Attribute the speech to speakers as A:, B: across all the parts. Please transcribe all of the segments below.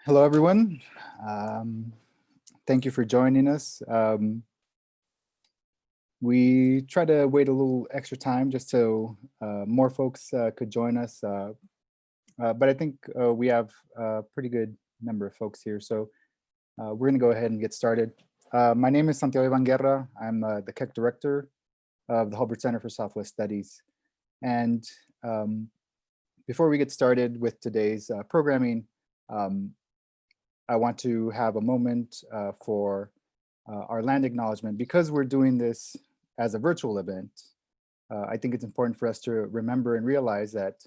A: Hello, everyone. Thank you for joining us. We try to wait a little extra time just so more folks could join us. But I think we have a pretty good number of folks here. So we're going to go ahead and get started. My name is Santiago Ibanguerra. I'm the Keck Director of the Hulbert Center for Southwest Studies. And before we get started with today's programming, I want to have a moment for our land acknowledgement. Because we're doing this as a virtual event, I think it's important for us to remember and realize that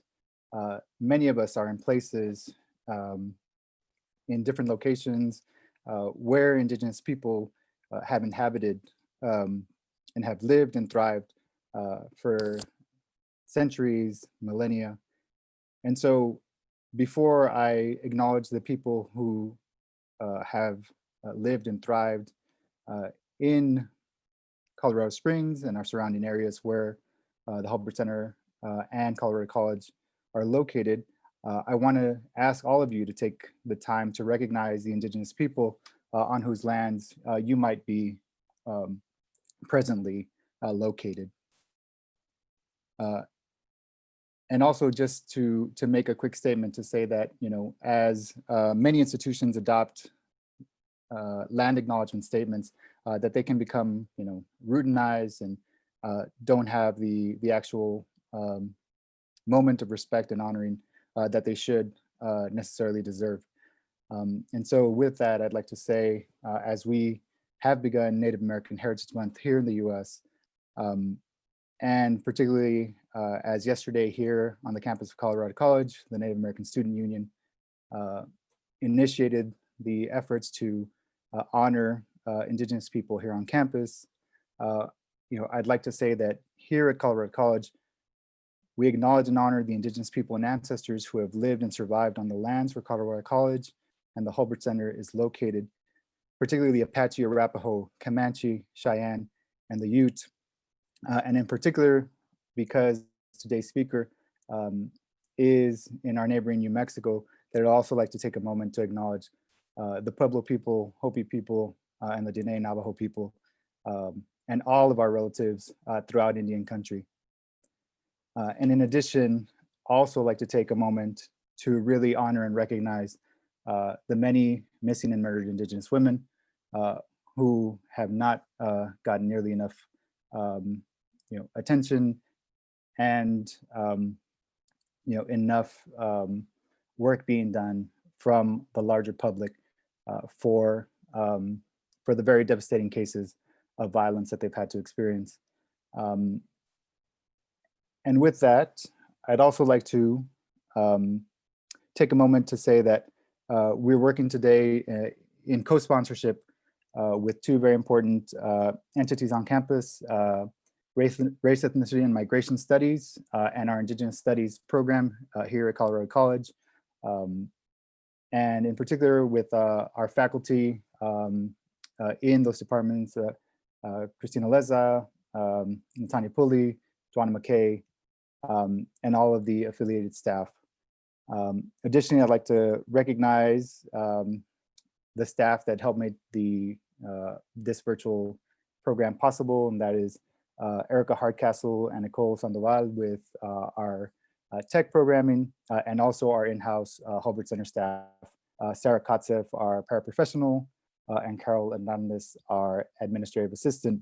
A: many of us are in places in different locations where Indigenous people have inhabited and have lived and thrived for centuries, millennia. And so before I acknowledge the people who have lived and thrived in Colorado Springs and our surrounding areas where the Hulbert Center and Colorado College are located, I want to ask all of you to take the time to recognize the Indigenous people on whose lands you might be presently located. And also just to make a quick statement to say that, as many institutions adopt land acknowledgement statements, that they can become, routinized and don't have the actual moment of respect and honoring that they should necessarily deserve. And so with that, I'd like to say, as we have begun Native American Heritage Month here in the US, and particularly as yesterday here on the campus of Colorado College, the Native American Student Union initiated the efforts to honor Indigenous people here on campus. I'd like to say that here at Colorado College, we acknowledge and honor the Indigenous people and ancestors who have lived and survived on the lands where Colorado College and the Hulbert Center is located, particularly the Apache, Arapaho, Comanche, Cheyenne, and the Ute. And in particular, because today's speaker is in our neighboring New Mexico, that I'd also like to take a moment to acknowledge the Pueblo people, Hopi people, and the Diné Navajo people, and all of our relatives throughout Indian country. And in addition, also like to take a moment to really honor and recognize the many missing and murdered Indigenous women who have not gotten nearly enough attention and enough work being done from the larger public for the very devastating cases of violence that they've had to experience. And with that, I'd also like to take a moment to say that we're working today in co-sponsorship with two very important entities on campus, Race, Ethnicity, and Migration Studies, and our Indigenous Studies program here at Colorado College. And in particular with our faculty in those departments, Christina Leza, Natanya Pulley, Joanna McKay, and all of the affiliated staff. Additionally, I'd like to recognize the staff that helped make this virtual program possible, and that is Erica Hardcastle and Nicole Sandoval with our tech programming, and also our in-house Hulbert Center staff, Sarah Kotzeff, our paraprofessional, and Carol Hernandez, our administrative assistant.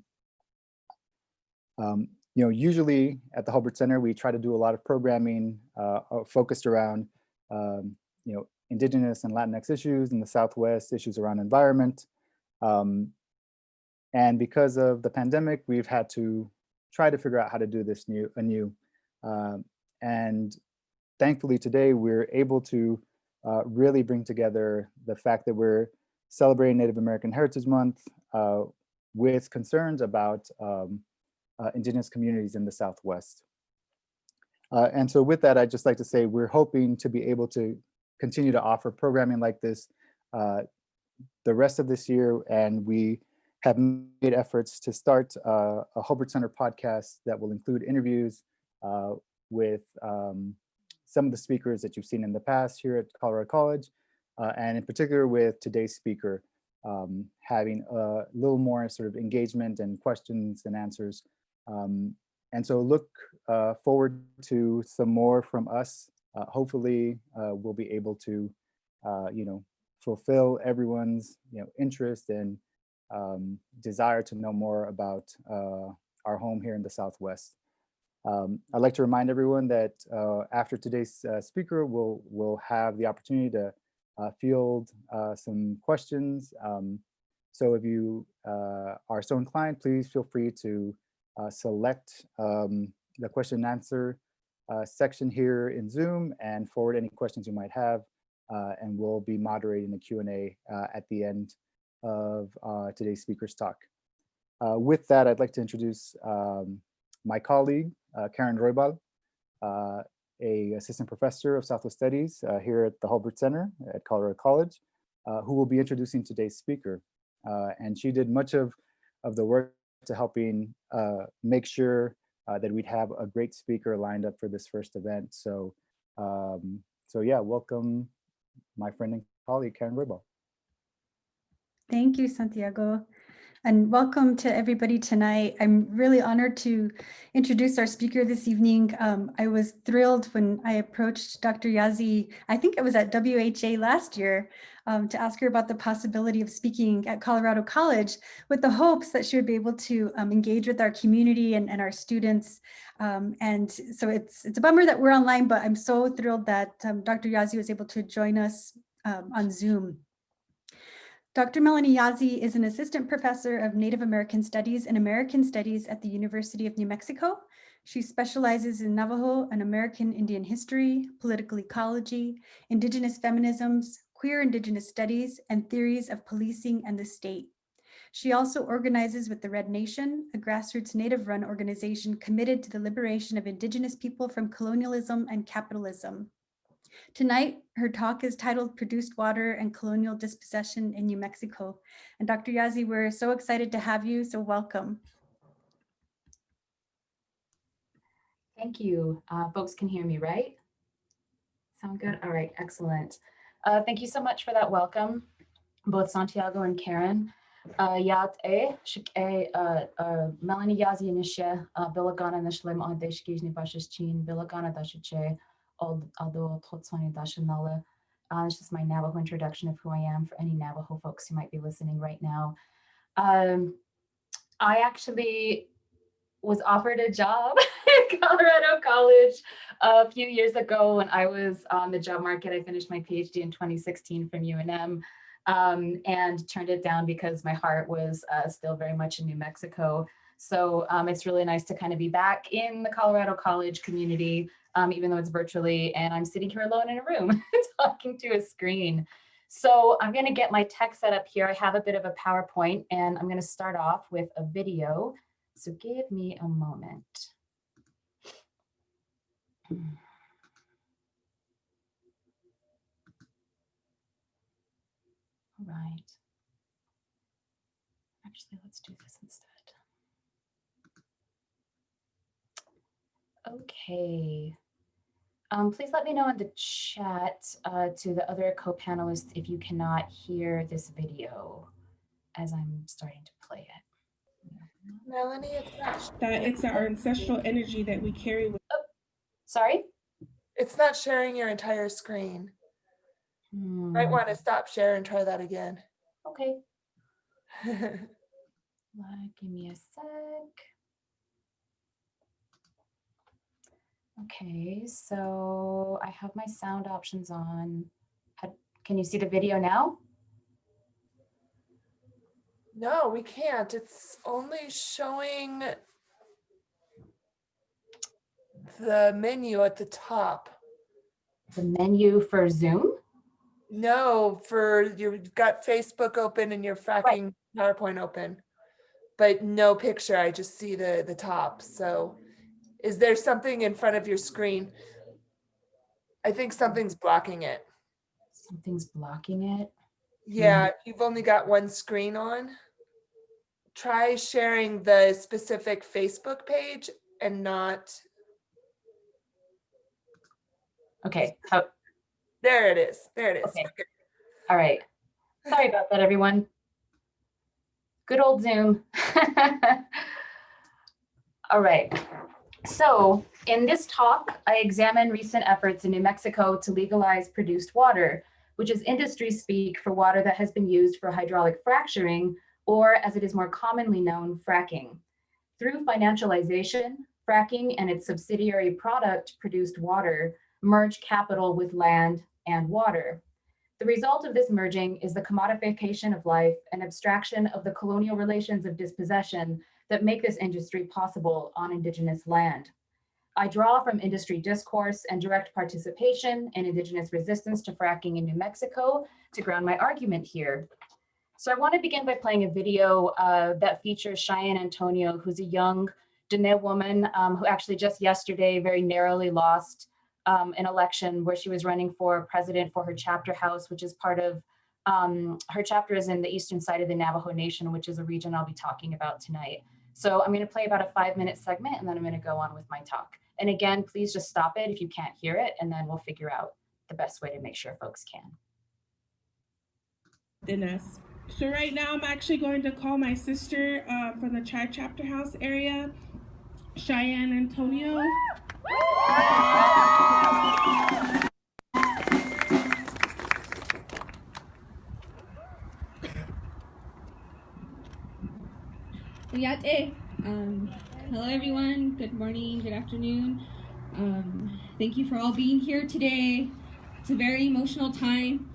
A: Usually at the Hulbert Center, we try to do a lot of programming focused around Indigenous and Latinx issues in the Southwest, issues around environment. And because of the pandemic, we've had to try to figure out how to do this anew. And thankfully today, we're able to really bring together the fact that we're celebrating Native American Heritage Month with concerns about Indigenous communities in the Southwest. And so with that, I'd just like to say we're hoping to be able to continue to offer programming like this the rest of this year, and we have made efforts to start a Hulbert Center podcast that will include interviews with some of the speakers that you've seen in the past here at Colorado College, and in particular with today's speaker, having a little more sort of engagement and questions and answers. And so look forward to some more from us. Hopefully we'll be able to, fulfill everyone's, interest and desire to know more about our home here in the Southwest. I'd like to remind everyone that after today's speaker, we'll have the opportunity to field some questions. So if you are so inclined, please feel free to select the question and answer section here in Zoom and forward any questions you might have. And we'll be moderating the Q&A at the end of today's speaker's talk. With that, I'd like to introduce my colleague, Karen Roybal, a assistant professor of Southwest Studies here at the Hulbert Center at Colorado College, who will be introducing today's speaker. And she did much of the work to helping make sure that we'd have a great speaker lined up for this first event. So, yeah, welcome my friend and colleague, Karen Roybal.
B: Thank you, Santiago. And welcome to everybody tonight. I'm really honored to introduce our speaker this evening. I was thrilled when I approached Dr. Yazzie, I think it was at WHA last year, to ask her about the possibility of speaking at Colorado College with the hopes that she would be able to engage with our community and our students. And so it's a bummer that we're online, but I'm so thrilled that Dr. Yazzie was able to join us on Zoom. Dr. Melanie Yazzie is an assistant professor of Native American Studies and American Studies at the University of New Mexico. She specializes in Navajo and American Indian history, political ecology, Indigenous feminisms, queer Indigenous studies, and theories of policing and the state. She also organizes with the Red Nation, a grassroots Native-run organization committed to the liberation of Indigenous people from colonialism and capitalism. Tonight, her talk is titled Produced Water and Colonial Dispossession in New Mexico. And Dr. Yazzie, we're so excited to have you, so welcome.
C: Thank you. Folks can hear me, right? Sound good? All right, excellent. Thank you so much for that welcome, both Santiago and Karen. YATES, Melanie Yazzie nishe, Bilagana nishlem on deshkijni bashichin, Bilagana dashiche, although Totsoni dashinala. It's just my Navajo introduction of who I am for any Navajo folks who might be listening right now. I actually was offered a job at Colorado College a few years ago when I was on the job market. I finished my PhD in 2016 from UNM and turned it down because my heart was still very much in New Mexico. So it's really nice to kind of be back in the Colorado College community, even though it's virtually, and I'm sitting here alone in a room talking to a screen. So I'm going to get my tech set up here. I have a bit of a PowerPoint, and I'm going to start off with a video. So give me a moment. All right. Actually, let's do this instead. Okay. Please let me know in the chat to the other co-panelists if you cannot hear this video as I'm starting to play it.
D: Melanie, it's our ancestral energy that we carry with.
C: Oh, sorry?
D: It's not sharing your entire screen. Might want to stop share and try that again.
C: Okay. Give me a sec. Okay, so I have my sound options on. Can you see the video now?
D: No, we can't. It's only showing the menu at the top.
C: The menu for Zoom?
D: No, you've got Facebook open and your fracking PowerPoint open, but no picture. I just see the top. So is there something in front of your screen? I think something's blocking it.
C: Something's blocking it?
D: Yeah, if you've only got one screen on, try sharing the specific Facebook page and not.
C: Okay.
D: There it is. There it is.
C: Okay.
D: Okay.
C: All right. Sorry about that, everyone. Good old Zoom. All right. So in this talk, I examine recent efforts in New Mexico to legalize produced water, which is industry speak for water that has been used for hydraulic fracturing, or as it is more commonly known, fracking. Through financialization, fracking and its subsidiary product, produced water, merge capital with land and water. The result of this merging is the commodification of life and abstraction of the colonial relations of dispossession that make this industry possible on Indigenous land. I draw from industry discourse and direct participation in Indigenous resistance to fracking in New Mexico to ground my argument here. So I want to begin by playing a video that features Cheyenne Antonio, who's a young Dene woman who actually just yesterday very narrowly lost an election where she was running for president for her chapter house, which is part of, her chapter is in the eastern side of the Navajo Nation, which is a region I'll be talking about tonight. So I'm going to play about a 5-minute segment and then I'm going to go on with my talk. And again, please just stop it if you can't hear it, and then we'll figure out the best way to make sure folks can.
E: Goodness. So right now I'm actually going to call my sister from the chapter house area, Cheyenne Antonio.
F: YATES. Hello everyone, good morning, good afternoon. Thank you for all being here today. It's a very emotional time.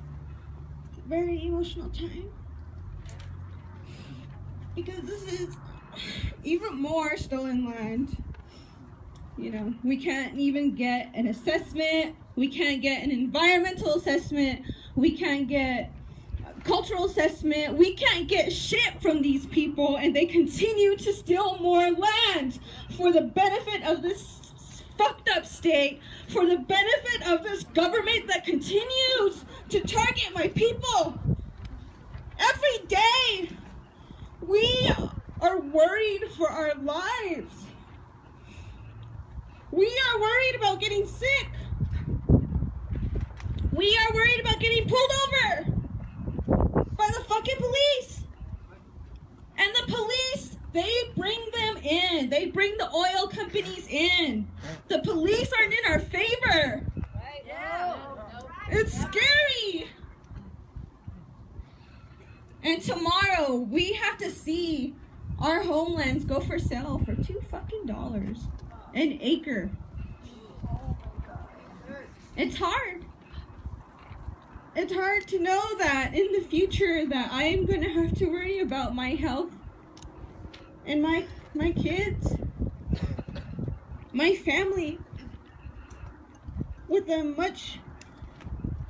E: Because this is even more stolen land. You know, we can't even get an assessment. We can't get an environmental assessment. We can't get a cultural assessment. We can't get shit from these people, and they continue to steal more land for the benefit of this fucked up state, for the benefit of this government that continues to target my people. Every day, we are worried for our lives. We are worried about getting sick. We are worried about getting pulled over by the fucking police. And the police, they bring them in. They bring the oil companies in. The police aren't in our favor. It's scary. And tomorrow we have to see our homelands go for sale for $2 an acre. It's hard. It's hard to know that in the future that I am going to have to worry about my health and my kids, my family, with the much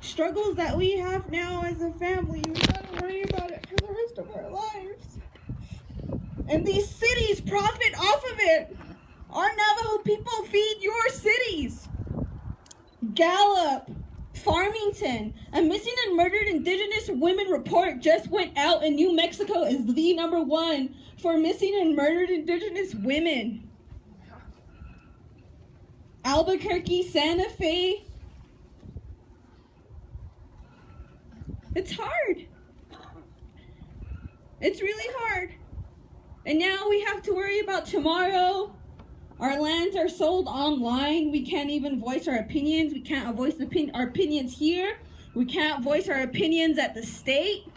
E: struggles that we have now as a family. We gotta worry about it for the rest of our lives. And these cities profit off of it. Our Navajo people feed your cities. Gallup, Farmington, a missing and murdered Indigenous women report just went out, and New Mexico is the #1 for missing and murdered Indigenous women. Albuquerque, Santa Fe. It's hard. It's really hard. And now we have to worry about tomorrow. Our lands are sold online. We can't even voice our opinions. We can't voice our opinions here. We can't voice our opinions at the state.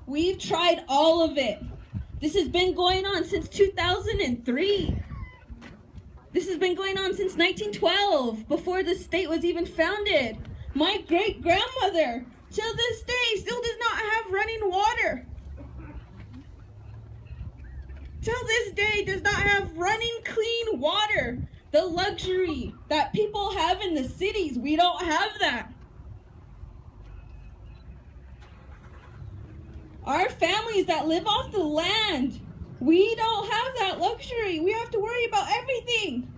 E: We've tried all of it. This has been going on since 2003. This has been going on since 1912, before the state was even founded. My great-grandmother, till this day, still does not have running water. Till this day, does not have running clean water. The luxury that people have in the cities, we don't have that. Our families that live off the land, we don't have that luxury. We have to worry about everything.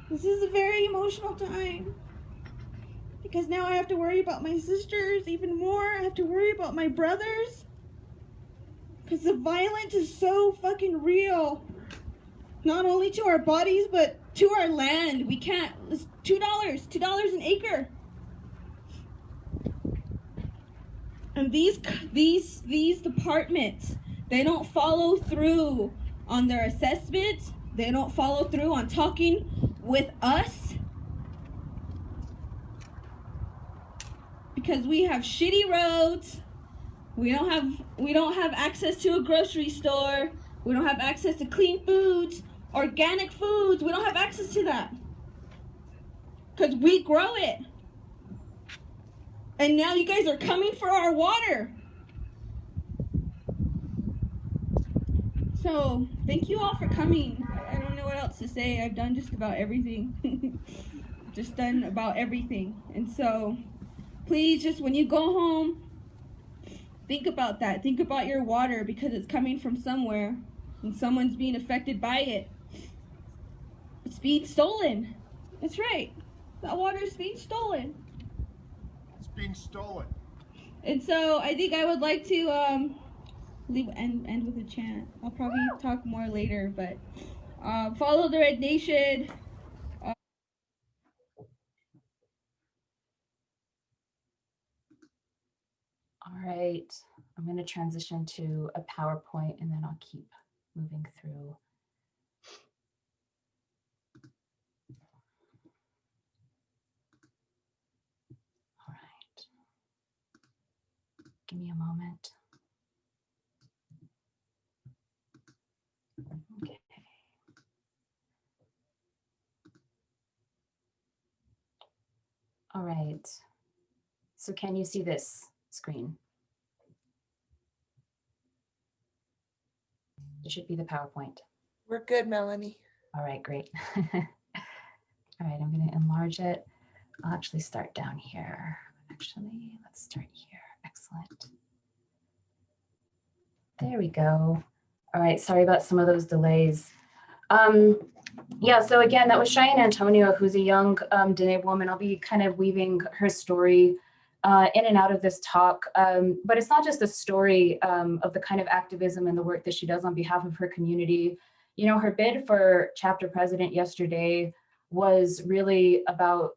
E: This is a very emotional time. Because now I have to worry about my sisters even more. I have to worry about my brothers. Because the violence is so fucking real. not only to our bodies, but to our land. We can't, it's $2 an acre. And these departments, they don't follow through on their assessments. They don't follow through on talking with us. Because we have shitty roads. We don't have access to a grocery store. We don't have access to clean foods, organic foods. We don't have access to that. Because we grow it. And now you guys are coming for our water. So thank you all for coming. I don't know what else to say. I've done just about everything. Just done about everything. And so please, just when you go home, think about that. Think about your water, because it's coming from somewhere and someone's being affected by it. It's being stolen. That's right. That water is being stolen.
G: It's being stolen.
E: And so I think I would like to end with a chant. I'll probably talk more later, but follow the Red Nation.
C: All right, I'm going to transition to a PowerPoint and then I'll keep moving through. All right, give me a moment. Okay. All right, so can you see this screen? It should be the PowerPoint.
D: We're good, Melanie.
C: All right, great. All right, I'm going to enlarge it. I'll actually start down here. Actually, let's start here. Excellent. There we go. All right, sorry about some of those delays. Yeah, so again, that was Cheyenne Antonio, who's a young Dene woman. I'll be kind of weaving her story in and out of this talk, but it's not just a story of the kind of activism and the work that she does on behalf of her community. You know, her bid for chapter president yesterday was really about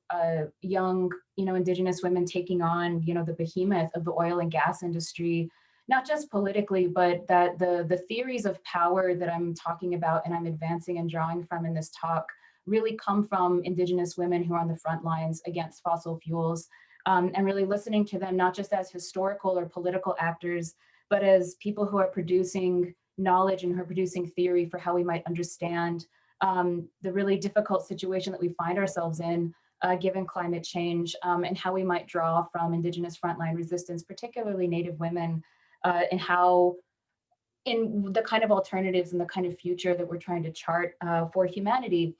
C: young, Indigenous women taking on, the behemoth of the oil and gas industry, not just politically, but that the theories of power that I'm talking about and I'm advancing and drawing from in this talk really come from Indigenous women who are on the front lines against fossil fuels. And really listening to them, not just as historical or political actors, but as people who are producing knowledge and who are producing theory for how we might understand the really difficult situation that we find ourselves in given climate change, and how we might draw from Indigenous frontline resistance, particularly Native women, and how in the kind of alternatives and the kind of future that we're trying to chart for humanity,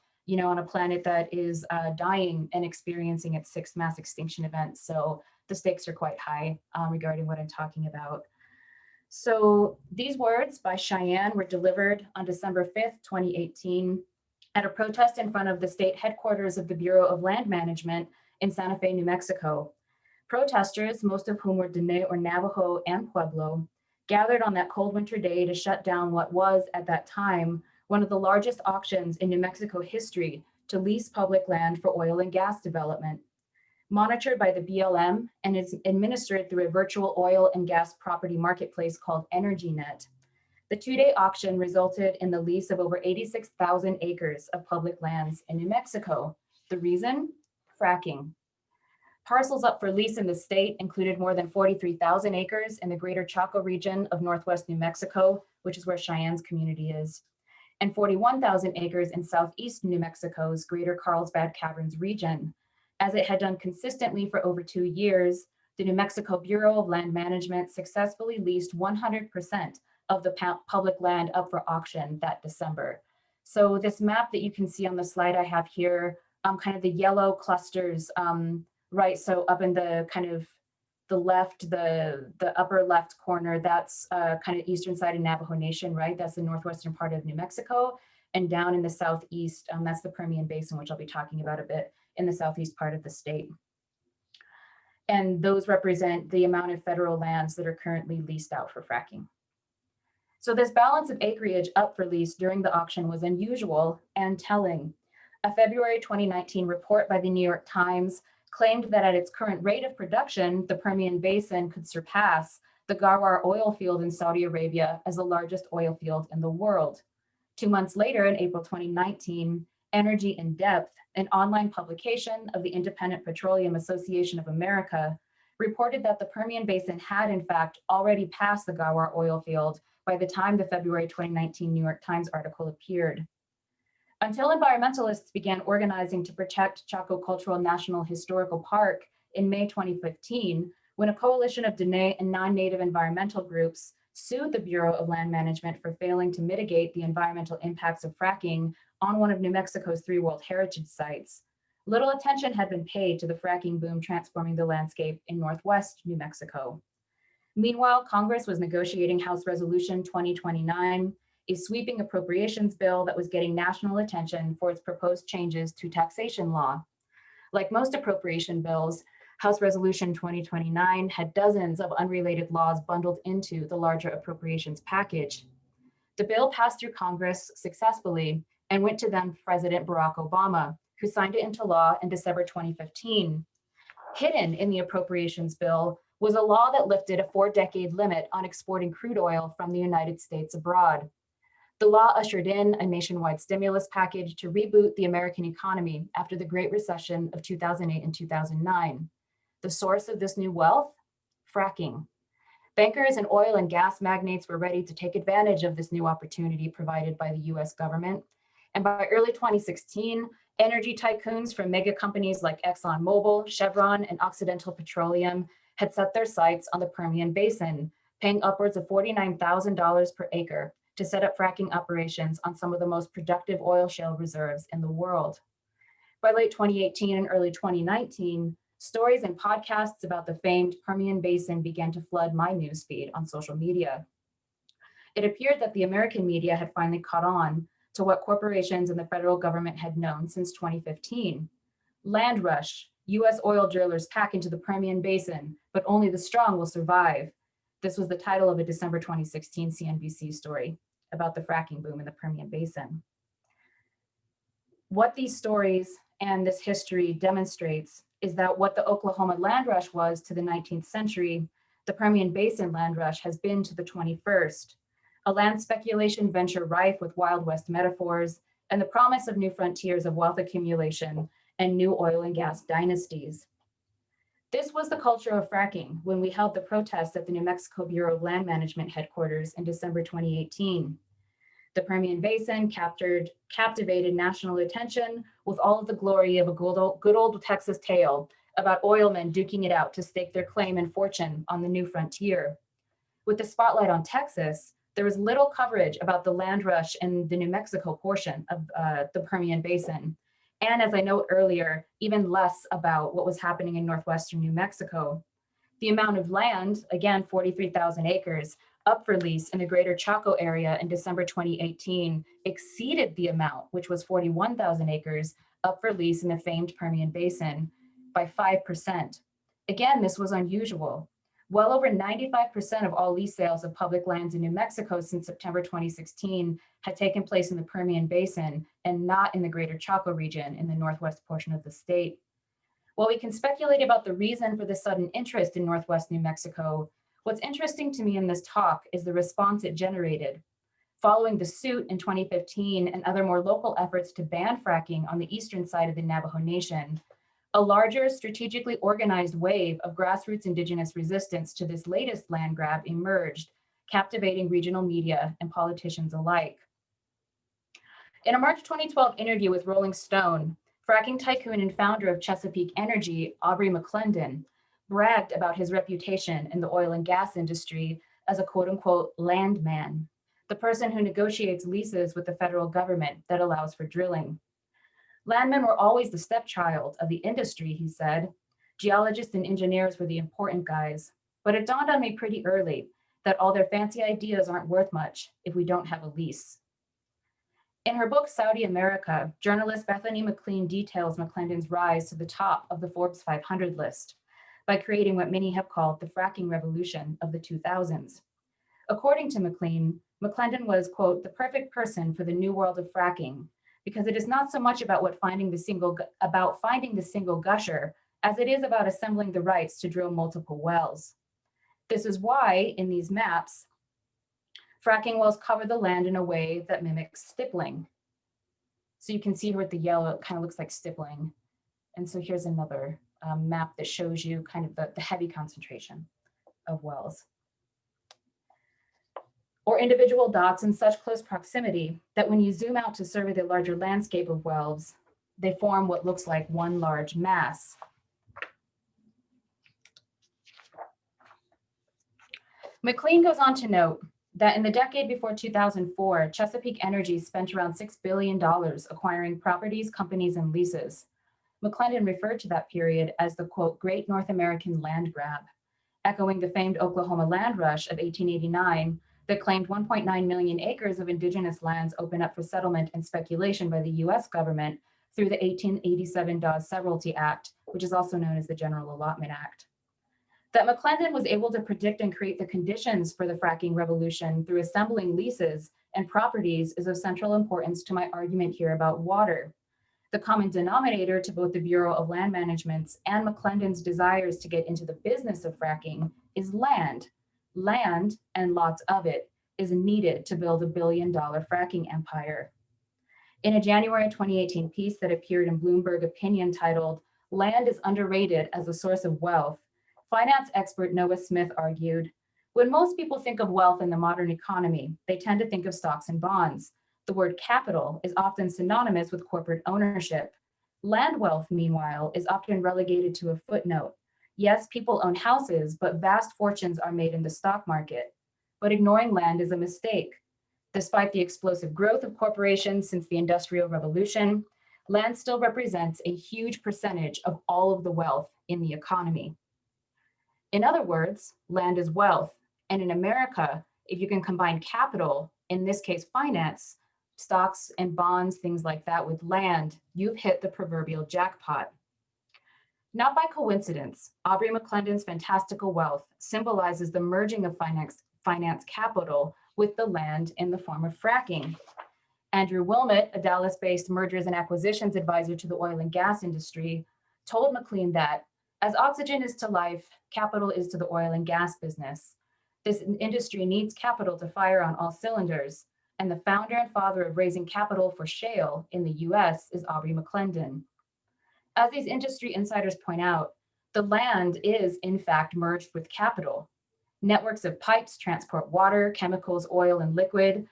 C: on a planet that is dying and experiencing its 6th mass extinction event. So the stakes are quite high regarding what I'm talking about. So these words by Cheyenne were delivered on December 5th, 2018, at a protest in front of the state headquarters of the Bureau of Land Management in Santa Fe, New Mexico. Protesters, most of whom were Dene or Navajo and Pueblo, gathered on that cold winter day to shut down what was, at that time, one of the largest auctions in New Mexico history to lease public land for oil and gas development. Monitored by the BLM and is administered through a virtual oil and gas property marketplace called EnergyNet. The 2-day auction resulted in the lease of over 86,000 acres of public lands in New Mexico. The reason? Fracking. Parcels up for lease in the state included more than 43,000 acres in the greater Chaco region of Northwest New Mexico, which is where Cheyenne's community is, and 41,000 acres in Southeast New Mexico's greater Carlsbad Caverns region. As it had done consistently for over 2 years, the New Mexico Bureau of Land Management successfully leased 100% of the public land up for auction that December. So this map that you can see on the slide I have here, kind of the yellow clusters, right? So up in the kind of the left, the upper left corner, that's kind of eastern side of Navajo Nation, right? That's the northwestern part of New Mexico. And down in the southeast, that's the Permian Basin, which I'll be talking about a bit in the southeast part of the state. And those represent the amount of federal lands that are currently leased out for fracking. So this balance of acreage up for lease during the auction was unusual and telling. A February 2019 report by the New York Times claimed that at its current rate of production, the Permian Basin could surpass the Ghawar oil field in Saudi Arabia as the largest oil field in the world. 2 months later, in April 2019, Energy in Depth, an online publication of the Independent Petroleum Association of America, reported that the Permian Basin had in fact already passed the Ghawar oil field by the time the February 2019 New York Times article appeared. Until environmentalists began organizing to protect Chaco Cultural National Historical Park in May 2015, when a coalition of Diné and non-native environmental groups sued the Bureau of Land Management for failing to mitigate the environmental impacts of fracking on one of New Mexico's 3 World Heritage sites, little attention had been paid to the fracking boom transforming the landscape in Northwest New Mexico. Meanwhile, Congress was negotiating House Resolution 2029, a sweeping appropriations bill that was getting national attention for its proposed changes to taxation law. Like most appropriation bills, House Resolution 2029 had dozens of unrelated laws bundled into the larger appropriations package. The bill passed through Congress successfully and went to then President Barack Obama, who signed it into law in December 2015. Hidden in the appropriations bill was a law that lifted a 4-decade limit on exporting crude oil from the United States abroad. The law ushered in a nationwide stimulus package to reboot the American economy after the Great Recession of 2008 and 2009. The source of this new wealth? Fracking. Bankers and oil and gas magnates were ready to take advantage of this new opportunity provided by the US government. And by early 2016, energy tycoons from mega companies like ExxonMobil, Chevron, and Occidental Petroleum had set their sights on the Permian Basin, paying upwards of $49,000 per acre to set up fracking operations on some of the most productive oil shale reserves in the world. By late 2018 and early 2019, stories and podcasts about the famed Permian Basin began to flood my newsfeed on social media. It appeared that the American media had finally caught on to what corporations and the federal government had known since 2015. Land rush, US oil drillers pack into the Permian Basin, but only the strong will survive. This was the title of a December 2016 CNBC story about the fracking boom in the Permian Basin. What these stories and this history demonstrates is that what the Oklahoma land rush was to the 19th century, the Permian Basin land rush has been to the 21st. A land speculation venture rife with Wild West metaphors and the promise of new frontiers of wealth accumulation and new oil and gas dynasties. This was the culture of fracking when we held the protests at the New Mexico Bureau of Land Management headquarters in December 2018. The Permian Basin captivated national attention with all of the glory of a good old Texas tale about oilmen duking it out to stake their claim and fortune on the new frontier. With the spotlight on Texas, there was little coverage about the land rush in the New Mexico portion of the Permian Basin. And as I noted earlier, even less about what was happening in northwestern New Mexico. The amount of land, again, 43,000 acres, up for lease in the greater Chaco area in December 2018 exceeded the amount, which was 41,000 acres, up for lease in the famed Permian Basin by 5%. Again, this was unusual. Well over 95% of all lease sales of public lands in New Mexico since September 2016 had taken place in the Permian Basin and not in the greater Chaco region in the northwest portion of the state. While we can speculate about the reason for this sudden interest in northwest New Mexico, what's interesting to me in this talk is the response it generated. Following the suit in 2015 and other more local efforts to ban fracking on the eastern side of the Navajo Nation, a larger strategically organized wave of grassroots Indigenous resistance to this latest land grab emerged, captivating regional media and politicians alike. In a March 2012 interview with Rolling Stone, fracking tycoon and founder of Chesapeake Energy, Aubrey McClendon, bragged about his reputation in the oil and gas industry as a quote unquote landman, the person who negotiates leases with the federal government that allows for drilling. Landmen were always the stepchild of the industry, he said. Geologists and engineers were the important guys. But it dawned on me pretty early that all their fancy ideas aren't worth much if we don't have a lease. In her book, Saudi America, journalist Bethany McLean details McClendon's rise to the top of the Forbes 500 list by creating what many have called the fracking revolution of the 2000s. According to McClendon was, quote, the perfect person for the new world of fracking, because it is not so much about finding the single gusher as it is about assembling the rights to drill multiple wells. This is why, in these maps, fracking wells cover the land in a way that mimics stippling. So you can see here with the yellow, it kind of looks like stippling. And so here's another map that shows you kind of the heavy concentration of wells. Or individual dots in such close proximity that when you zoom out to survey the larger landscape of wells, they form what looks like one large mass. McLean goes on to note that in the decade before 2004, Chesapeake Energy spent around $6 billion acquiring properties, companies, and leases. McClendon referred to that period as the, quote, Great North American Land Grab, echoing the famed Oklahoma land rush of 1889 that claimed 1.9 million acres of indigenous lands open up for settlement and speculation by the US government through the 1887 Dawes Severalty Act, which is also known as the General Allotment Act. That McClendon was able to predict and create the conditions for the fracking revolution through assembling leases and properties is of central importance to my argument here about water. The common denominator to both the Bureau of Land Management's and McClendon's desires to get into the business of fracking is land. Land, and lots of it, is needed to build $1 billion fracking empire. In a January 2018 piece that appeared in Bloomberg Opinion titled, Land is Underrated as a Source of Wealth, finance expert Noah Smith argued, when most people think of wealth in the modern economy, they tend to think of stocks and bonds. The word capital is often synonymous with corporate ownership. Land wealth, meanwhile, is often relegated to a footnote. Yes, people own houses, but vast fortunes are made in the stock market. But ignoring land is a mistake. Despite the explosive growth of corporations since the Industrial Revolution, land still represents a huge percentage of all of the wealth in the economy. In other words, land is wealth. And in America, if you can combine capital, in this case finance, stocks and bonds, things like that with land, you've hit the proverbial jackpot. Not by coincidence, Aubrey McClendon's fantastical wealth symbolizes the merging of finance capital with the land in the form of fracking. Andrew Wilmot, a Dallas-based mergers and acquisitions advisor to the oil and gas industry, told McLean that, as oxygen is to life, capital is to the oil and gas business. This industry needs capital to fire on all cylinders, and the founder and father of raising capital for shale in the US is Aubrey McClendon. As these industry insiders point out, the land is in fact merged with capital. Networks of pipes transport water, chemicals, oil, and liquid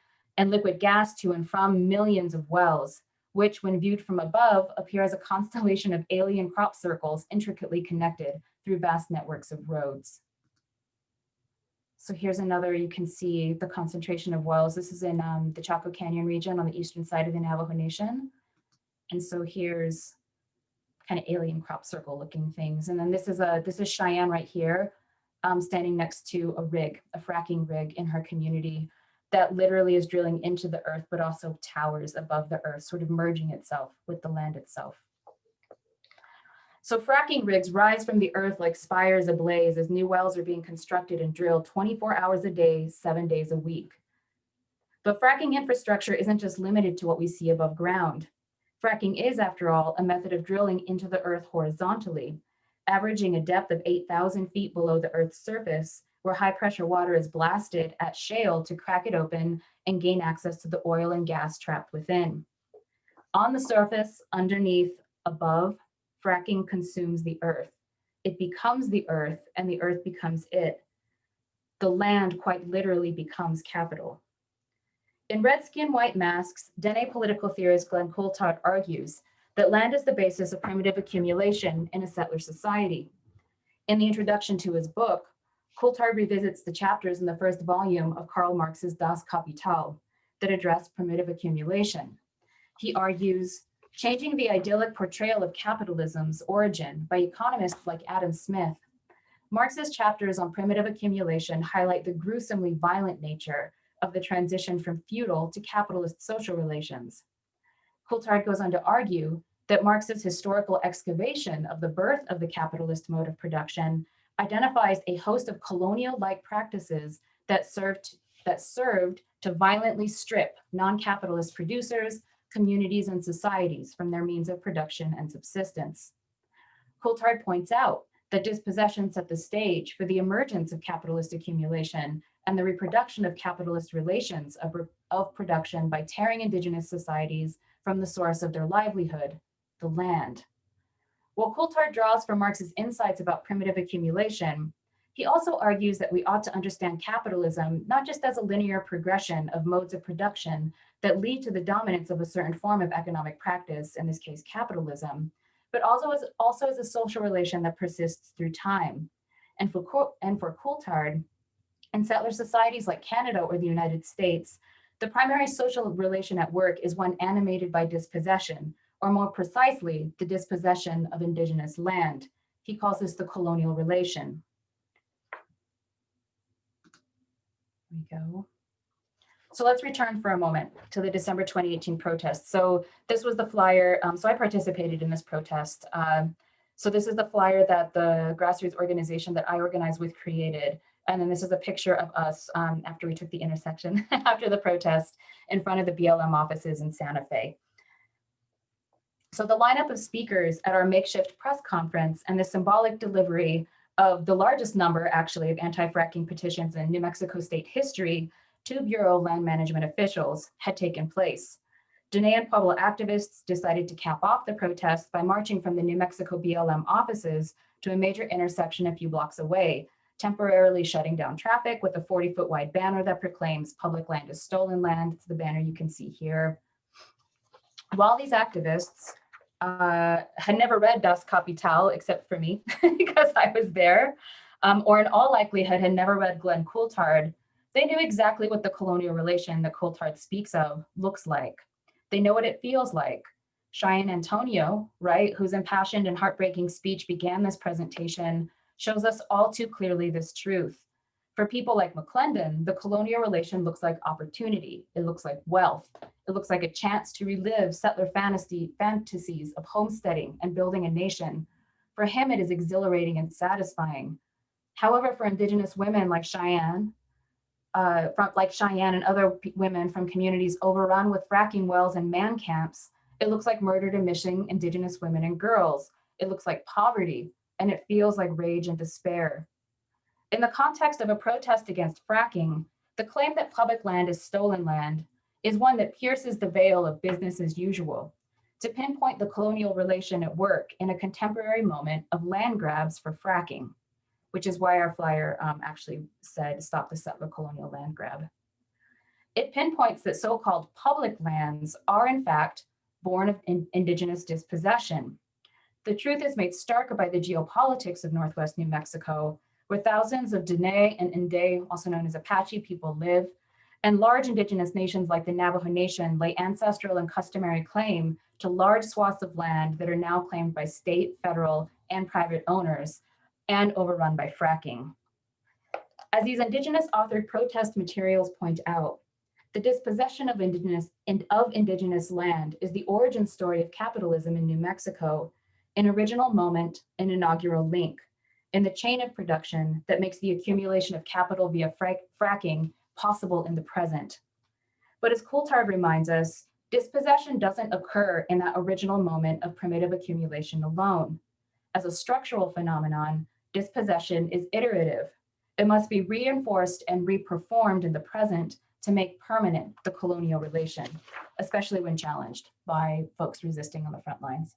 C: gas to and from millions of wells, which when viewed from above appear as a constellation of alien crop circles intricately connected through vast networks of roads. So here's another, you can see the concentration of wells. This is in the Chaco Canyon region on the eastern side of the Navajo Nation. And so here's kind of alien crop circle looking things. And then this is Cheyenne right here, standing next to a rig, a fracking rig in her community that literally is drilling into the earth, but also towers above the earth, sort of merging itself with the land itself. So fracking rigs rise from the earth like spires ablaze as new wells are being constructed and drilled 24 hours a day, 7 days a week. But fracking infrastructure isn't just limited to what we see above ground. Fracking is, after all, a method of drilling into the earth horizontally, averaging a depth of 8,000 feet below the earth's surface, where high pressure water is blasted at shale to crack it open and gain access to the oil and gas trapped within. On the surface, underneath, above, fracking consumes the earth. It becomes the earth and the earth becomes it. The land quite literally becomes capital. In Red Skin, White Masks, Dene political theorist Glenn Coulthard argues that land is the basis of primitive accumulation in a settler society. In the introduction to his book, Coulthard revisits the chapters in the first volume of Karl Marx's Das Kapital that address primitive accumulation. He argues, changing the idyllic portrayal of capitalism's origin by economists like Adam Smith, Marx's chapters on primitive accumulation highlight the gruesomely violent nature of the transition from feudal to capitalist social relations. Coulthard goes on to argue that Marx's historical excavation of the birth of the capitalist mode of production identifies a host of colonial-like practices that served that served to violently strip non-capitalist producers, communities, and societies from their means of production and subsistence. Coulthard points out that dispossession set the stage for the emergence of capitalist accumulation and the reproduction of capitalist relations of production by tearing Indigenous societies from the source of their livelihood, the land. While Coulthard draws from Marx's insights about primitive accumulation, he also argues that we ought to understand capitalism not just as a linear progression of modes of production that lead to the dominance of a certain form of economic practice, in this case capitalism, but also as a social relation that persists through time. And for Coulthard, in settler societies like Canada or the United States, the primary social relation at work is one animated by dispossession, or more precisely, the dispossession of Indigenous land. He calls this the colonial relation. There we go. So let's return for a moment to the December 2018 protests. So this was the flyer. So I participated in this protest. So this is the flyer that the grassroots organization that I organized with created. And then this is a picture of us after we took the intersection after the protest in front of the BLM offices in Santa Fe. So the lineup of speakers at our makeshift press conference and the symbolic delivery of the largest number actually of anti-fracking petitions in New Mexico state history to Bureau of Land Management officials had taken place. Diné and Pueblo activists decided to cap off the protests by marching from the New Mexico BLM offices to a major intersection a few blocks away, temporarily shutting down traffic with a 40-foot wide banner that proclaims public land is stolen land. It's the banner you can see here. While these activists had never read Das Kapital except for me because I was there, or in all likelihood had never read Glenn Coulthard, they knew exactly what the colonial relation that Coulthard speaks of looks like. They know what it feels like. Cheyenne Antonio, right, whose impassioned and heartbreaking speech began this presentation, shows us all too clearly this truth. For people like McClendon, the colonial relation looks like opportunity. It looks like wealth. It looks like a chance to relive settler fantasies of homesteading and building a nation. For him, it is exhilarating and satisfying. However, for Indigenous women like Cheyenne and other women from communities overrun with fracking wells and man camps, it looks like murdered and missing Indigenous women and girls. It looks like poverty, and it feels like rage and despair. In the context of a protest against fracking, the claim that public land is stolen land is one that pierces the veil of business as usual to pinpoint the colonial relation at work in a contemporary moment of land grabs for fracking, which is why our flyer actually said, "Stop the settler colonial land grab." It pinpoints that so-called public lands are in fact born of Indigenous dispossession. The truth is made stark by the geopolitics of Northwest New Mexico, where thousands of Diné and Inde, also known as Apache people, live, and large Indigenous nations like the Navajo Nation lay ancestral and customary claim to large swaths of land that are now claimed by state, federal, and private owners, and overrun by fracking. As these Indigenous authored protest materials point out, the dispossession of Indigenous land is the origin story of capitalism in New Mexico, an original moment, an inaugural link in the chain of production that makes the accumulation of capital via fracking possible in the present. But as Coulthard reminds us, dispossession doesn't occur in that original moment of primitive accumulation alone. As a structural phenomenon, dispossession is iterative. It must be reinforced and reperformed in the present to make permanent the colonial relation, especially when challenged by folks resisting on the front lines.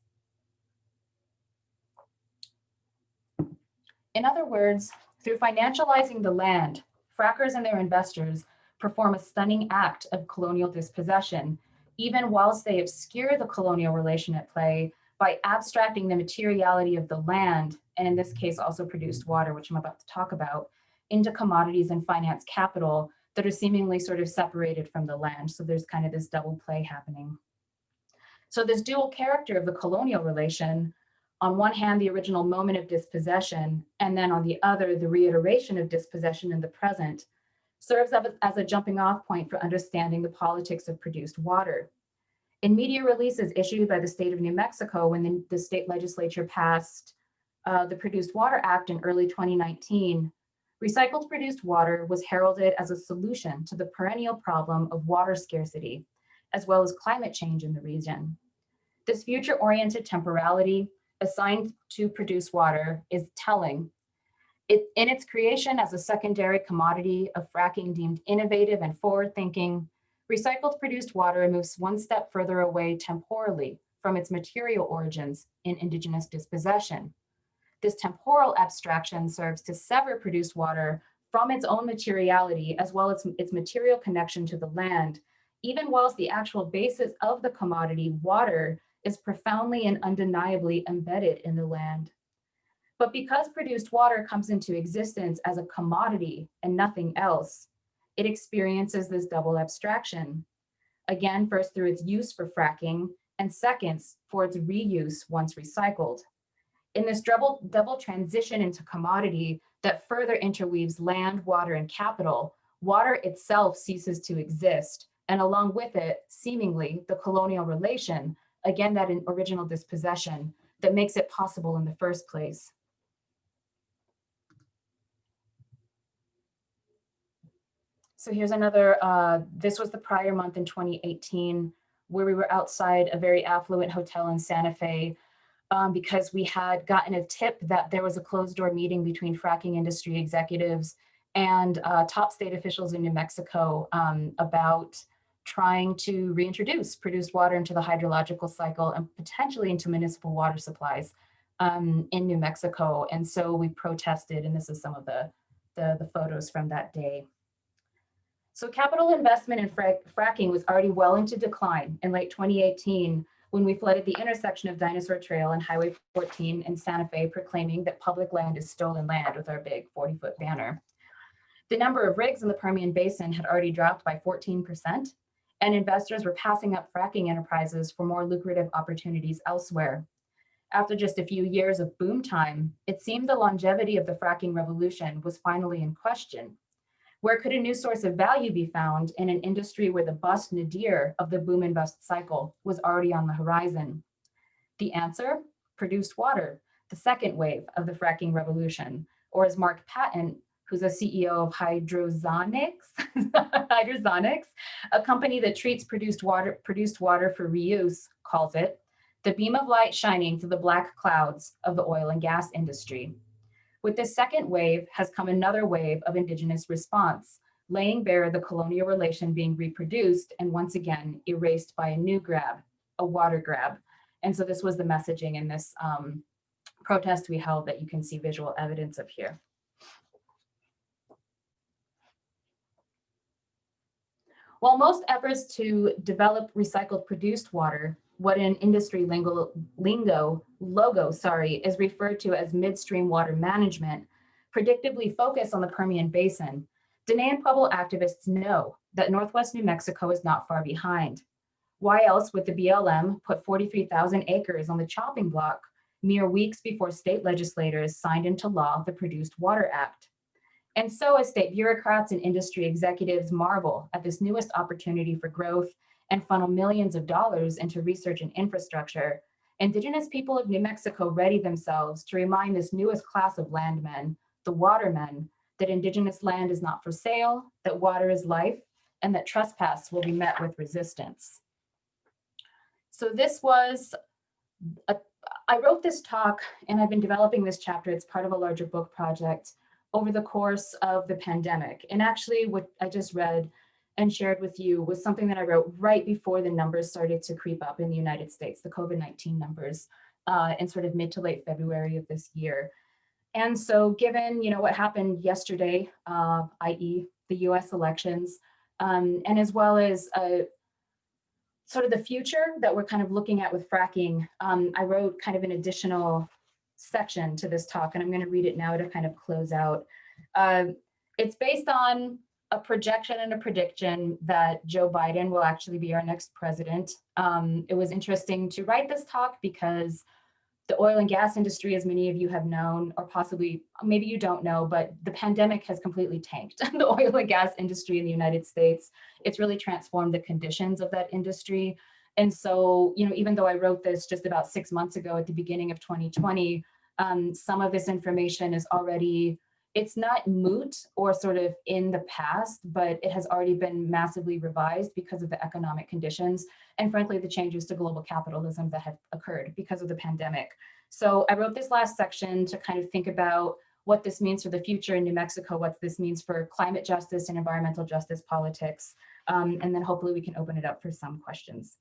C: In other words, through financializing the land, frackers and their investors perform a stunning act of colonial dispossession, even whilst they obscure the colonial relation at play by abstracting the materiality of the land, and in this case also produced water, which I'm about to talk about, into commodities and finance capital that are seemingly sort of separated from the land. So there's kind of this double play happening. So this dual character of the colonial relation, on one hand, the original moment of dispossession, and then on the other, the reiteration of dispossession in the present, serves as a jumping off point for understanding the politics of produced water. In media releases issued by the state of New Mexico when the state legislature passed the Produced Water Act in early 2019, Recycled produced water was heralded as a solution to the perennial problem of water scarcity, as well as climate change in the region. This future-oriented temporality assigned to produced water is telling. In its creation as a secondary commodity of fracking deemed innovative and forward-thinking, recycled produced water moves one step further away temporally from its material origins in Indigenous dispossession. This temporal abstraction serves to sever produced water from its own materiality as well as its material connection to the land, even whilst the actual basis of the commodity, water, is profoundly and undeniably embedded in the land. But because produced water comes into existence as a commodity and nothing else, it experiences this double abstraction. Again, first through its use for fracking, and second, for its reuse once recycled. In this double transition into commodity that further interweaves land, water, and capital, water itself ceases to exist, and along with it, seemingly, the colonial relation, again, that original dispossession that makes it possible in the first place. So here's another, this was the prior month in 2018, where we were outside a very affluent hotel in Santa Fe because we had gotten a tip that there was a closed door meeting between fracking industry executives and top state officials in New Mexico about trying to reintroduce produced water into the hydrological cycle and potentially into municipal water supplies in New Mexico. And so we protested, and this is some of the photos from that day. So capital investment in fracking was already well into decline in late 2018 when we flooded the intersection of Dinosaur Trail and Highway 14 in Santa Fe, proclaiming that public land is stolen land with our big 40-foot banner. The number of rigs in the Permian Basin had already dropped by 14%, and investors were passing up fracking enterprises for more lucrative opportunities elsewhere. After just a few years of boom time, it seemed the longevity of the fracking revolution was finally in question. Where could a new source of value be found in an industry where the bust nadir of the boom and bust cycle was already on the horizon? The answer? Produced water, the second wave of the fracking revolution, or as Mark Patton, who's a CEO of Hydrozonics, a company that treats produced water for reuse, calls it, the beam of light shining through the black clouds of the oil and gas industry. With this second wave has come another wave of Indigenous response, laying bare the colonial relation being reproduced and once again erased by a new grab, a water grab. And so this was the messaging in this protest we held that you can see visual evidence of here. While most efforts to develop recycled produced water, what in industry logo is referred to as midstream water management, predictably focus on the Permian Basin, Dene and Pueblo activists know that Northwest New Mexico is not far behind. Why else would the BLM put 43,000 acres on the chopping block mere weeks before state legislators signed into law the Produced Water Act? And so as state bureaucrats and industry executives marvel at this newest opportunity for growth and funnel millions of dollars into research and infrastructure, Indigenous people of New Mexico ready themselves to remind this newest class of landmen, the watermen, that Indigenous land is not for sale, that water is life, and that trespass will be met with resistance. So this was, I wrote this talk and I've been developing this chapter. It's part of a larger book project over the course of the pandemic. And actually what I just read and shared with you was something that I wrote right before the numbers started to creep up in the United States, the COVID-19 numbers, in sort of mid to late February of this year. And so given, what happened yesterday, i.e. the US elections, and as well as sort of the future that we're kind of looking at with fracking, I wrote kind of an additional section to this talk, and I'm going to read it now to kind of close out. It's based on a projection and a prediction that Joe Biden will actually be our next president. It was interesting to write this talk because the oil and gas industry, as many of you have known, or possibly maybe you don't know, but the pandemic has completely tanked the oil and gas industry in the United States. It's really transformed the conditions of that industry. And so, even though I wrote this just about 6 months ago at the beginning of 2020, some of this information is already, It's not moot or sort of in the past, but it has already been massively revised because of the economic conditions and frankly, the changes to global capitalism that have occurred because of the pandemic. So I wrote this last section to kind of think about what this means for the future in New Mexico, what this means for climate justice and environmental justice politics, and then hopefully we can open it up for some questions.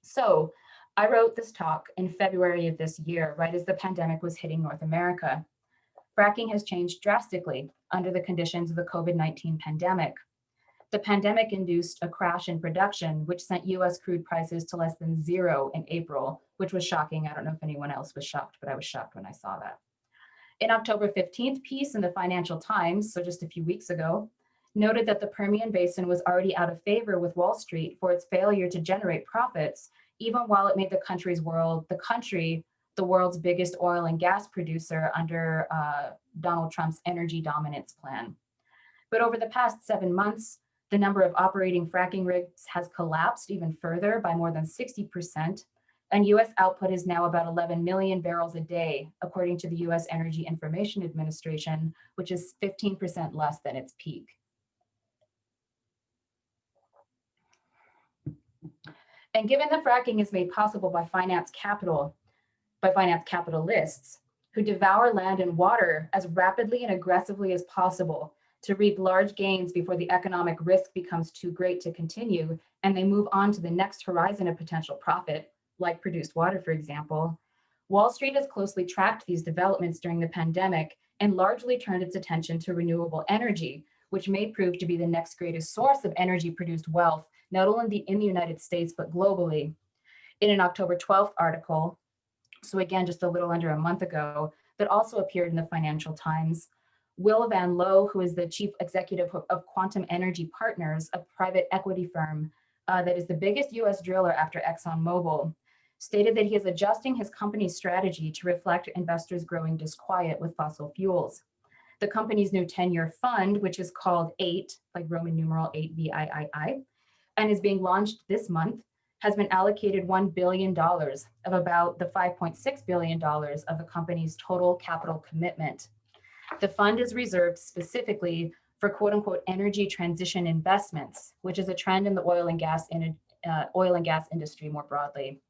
C: So I wrote this talk in February of this year, right as the pandemic was hitting North America. Fracking has changed drastically under the conditions of the COVID-19 pandemic. The pandemic induced a crash in production, which sent US crude prices to less than zero in April, which was shocking. I don't know if anyone else was shocked, but I was shocked when I saw that. An October 15th piece in the Financial Times, so just a few weeks ago, noted that the Permian Basin was already out of favor with Wall Street for its failure to generate profits, even while it made the world's biggest oil and gas producer under Donald Trump's energy dominance plan. But over the past 7 months, the number of operating fracking rigs has collapsed even further by more than 60%, and US output is now about 11 million barrels a day, according to the US Energy Information Administration, which is 15% less than its peak. And given that fracking is made possible by finance capitalists who devour land and water as rapidly and aggressively as possible to reap large gains before the economic risk becomes too great to continue, and they move on to the next horizon of potential profit, like produced water, for example, Wall Street has closely tracked these developments during the pandemic and largely turned its attention to renewable energy, which may prove to be the next greatest source of energy-produced wealth, not only in the United States, but globally. In an October 12th article, so again, just a little under a month ago, that also appeared in the Financial Times, Will Van Loo, who is the chief executive of Quantum Energy Partners, a private equity firm that is the biggest US driller after ExxonMobil, stated that he is adjusting his company's strategy to reflect investors' growing disquiet with fossil fuels. The company's new 10-year fund, which is called 8, like Roman numeral 8 VIII, and is being launched this month, has been allocated $1 billion of about the $5.6 billion of the company's total capital commitment. The fund is reserved specifically for quote unquote energy transition investments, which is a trend in the oil and gas industry more broadly.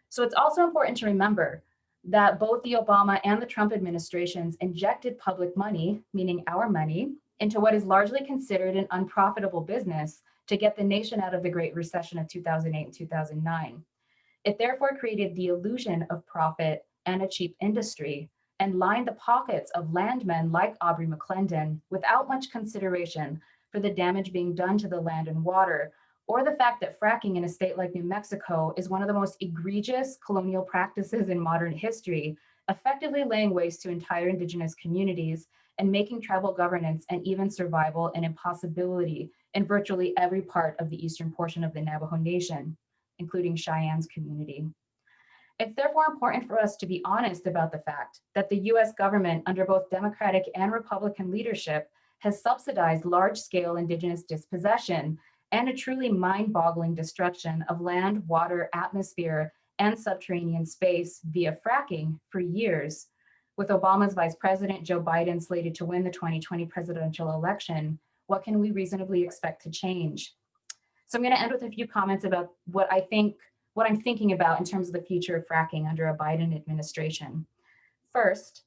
C: So it's also important to remember that both the Obama and the Trump administrations injected public money, meaning our money, into what is largely considered an unprofitable business to get the nation out of the Great Recession of 2008 and 2009. It therefore created the illusion of profit and a cheap industry and lined the pockets of landmen like Aubrey McClendon without much consideration for the damage being done to the land and water, or the fact that fracking in a state like New Mexico is one of the most egregious colonial practices in modern history, effectively laying waste to entire Indigenous communities and making tribal governance and even survival an impossibility in virtually every part of the eastern portion of the Navajo Nation, including Cheyenne's community. It's therefore important for us to be honest about the fact that the US government, under both Democratic and Republican leadership, has subsidized large-scale Indigenous dispossession and a truly mind-boggling destruction of land, water, atmosphere, and subterranean space via fracking for years. With Obama's Vice President Joe Biden slated to win the 2020 presidential election, what can we reasonably expect to change? So I'm going to end with a few comments about what I'm thinking about in terms of the future of fracking under a Biden administration. First,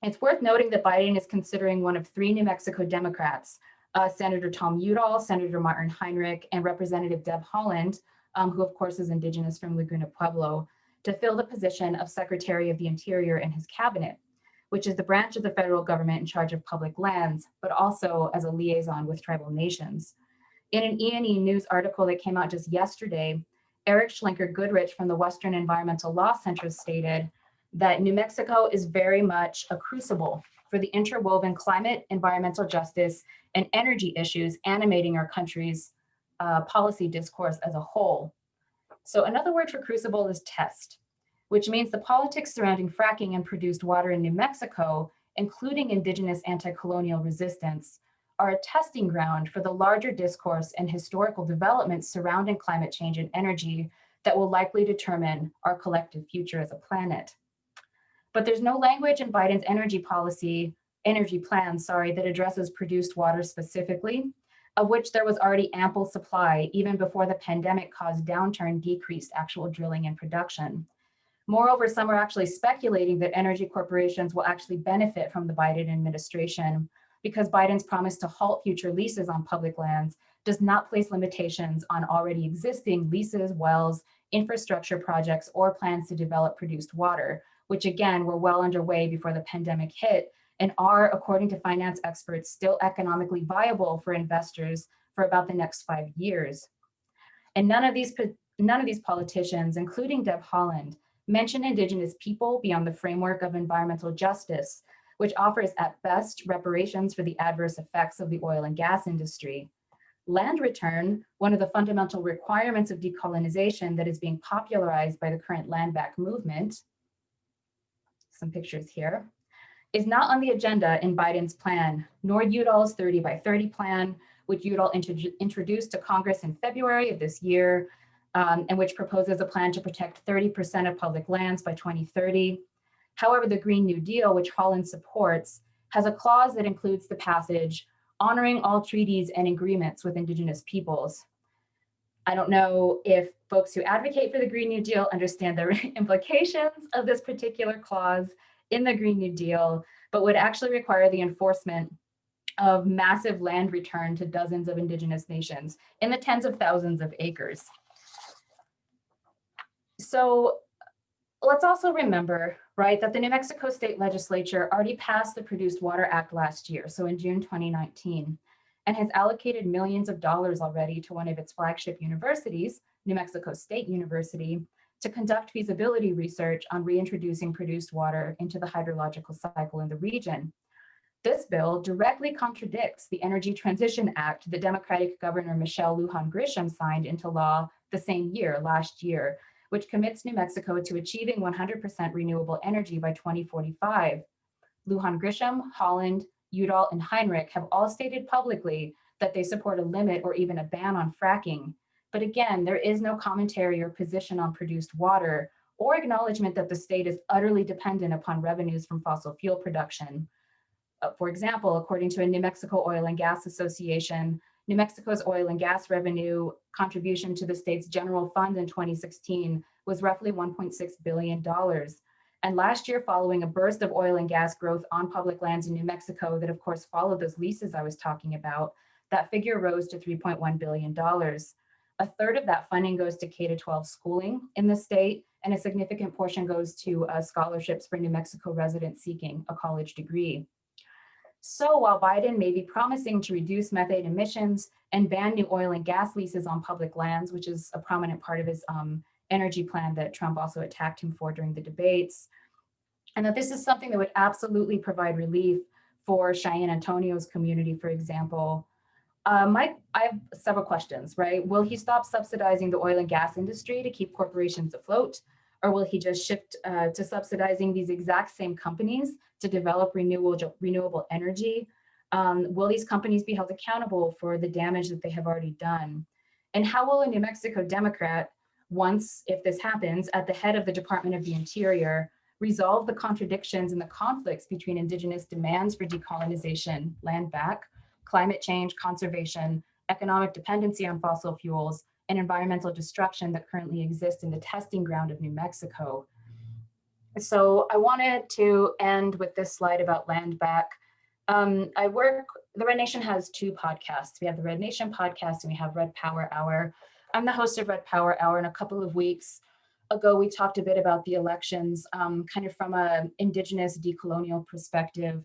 C: it's worth noting that Biden is considering one of 3 New Mexico Democrats, Senator Tom Udall, Senator Martin Heinrich, and Representative Deb Haaland, who of course is Indigenous from Laguna Pueblo, to fill the position of Secretary of the Interior in his cabinet, which is the branch of the federal government in charge of public lands, but also as a liaison with tribal nations. In an E&E News article that came out just yesterday, Eric Schlenker-Goodrich from the Western Environmental Law Center stated that New Mexico is very much a crucible for the interwoven climate, environmental justice, and energy issues animating our country's policy discourse as a whole. So another word for crucible is test, which means the politics surrounding fracking and produced water in New Mexico, including Indigenous anti-colonial resistance, are a testing ground for the larger discourse and historical developments surrounding climate change and energy that will likely determine our collective future as a planet. But there's no language in Biden's energy policy energy plan, sorry, that addresses produced water specifically, of which there was already ample supply even before the pandemic caused downturn decreased actual drilling and production. Moreover, some are actually speculating that energy corporations will actually benefit from the Biden administration because Biden's promise to halt future leases on public lands does not place limitations on already existing leases, wells, infrastructure projects, or plans to develop produced water, which again, were well underway before the pandemic hit and are, according to finance experts, still economically viable for investors for about the next 5 years. And none of these politicians, including Deb Haaland, mention Indigenous people beyond the framework of environmental justice, which offers at best reparations for the adverse effects of the oil and gas industry. Land return, one of the fundamental requirements of decolonization that is being popularized by the current land back movement, some pictures here, is not on the agenda in Biden's plan, nor Udall's 30 by 30 plan, which Udall introduced to Congress in February of this year, and which proposes a plan to protect 30% of public lands by 2030. However, the Green New Deal, which Haaland supports, has a clause that includes the passage, honoring all treaties and agreements with Indigenous peoples. I don't know if folks who advocate for the Green New Deal understand the implications of this particular clause in the Green New Deal, but would actually require the enforcement of massive land return to dozens of Indigenous nations in the tens of thousands of acres. So let's also remember, right, that the New Mexico State Legislature already passed the Produced Water Act last year, so in June 2019, and has allocated millions of dollars already to one of its flagship universities, New Mexico State University, to conduct feasibility research on reintroducing produced water into the hydrological cycle in the region. This bill directly contradicts the Energy Transition Act that Democratic Governor Michelle Lujan Grisham signed into law the same year, last year, which commits New Mexico to achieving 100% renewable energy by 2045. Lujan Grisham, Haaland, Udall, and Heinrich have all stated publicly that they support a limit or even a ban on fracking. But again, there is no commentary or position on produced water or acknowledgement that the state is utterly dependent upon revenues from fossil fuel production. For example, according to a New Mexico Oil and Gas Association, New Mexico's oil and gas revenue contribution to the state's general fund in 2016 was roughly $1.6 billion. And last year, following a burst of oil and gas growth on public lands in New Mexico that of course followed those leases I was talking about, that figure rose to $3.1 billion. A third of that funding goes to K-12 schooling in the state, and a significant portion goes to scholarships for New Mexico residents seeking a college degree. So while Biden may be promising to reduce methane emissions and ban new oil and gas leases on public lands, which is a prominent part of his energy plan that Trump also attacked him for during the debates, and that this is something that would absolutely provide relief for Cheyenne Antonio's community, for example, I have several questions, right? Will he stop subsidizing the oil and gas industry to keep corporations afloat? Or will he just shift to subsidizing these exact same companies to develop renewable energy? Will these companies be held accountable for the damage that they have already done? And how will a New Mexico Democrat, once, if this happens, at the head of the Department of the Interior, resolve the contradictions and the conflicts between Indigenous demands for decolonization, land back, climate change, conservation, economic dependency on fossil fuels, and environmental destruction that currently exist in the testing ground of New Mexico? So I wanted to end with this slide about land back. The Red Nation has two podcasts. We have the Red Nation podcast and we have Red Power Hour. I'm the host of Red Power Hour, and a couple of weeks ago, we talked a bit about the elections, kind of from an Indigenous decolonial perspective.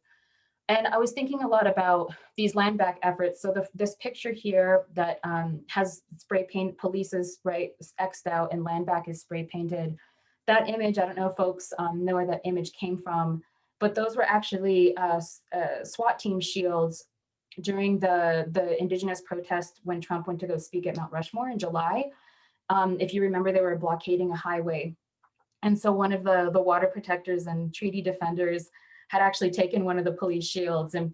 C: And I was thinking a lot about these land back efforts. So this picture here that has spray paint, police is X'd out and land back is spray painted. That image, I don't know if folks know where that image came from, but those were actually SWAT team shields during the Indigenous protest when Trump went to go speak at Mount Rushmore in July. If you remember, they were blockading a highway. And so one of the water protectors and treaty defenders had actually taken one of the police shields and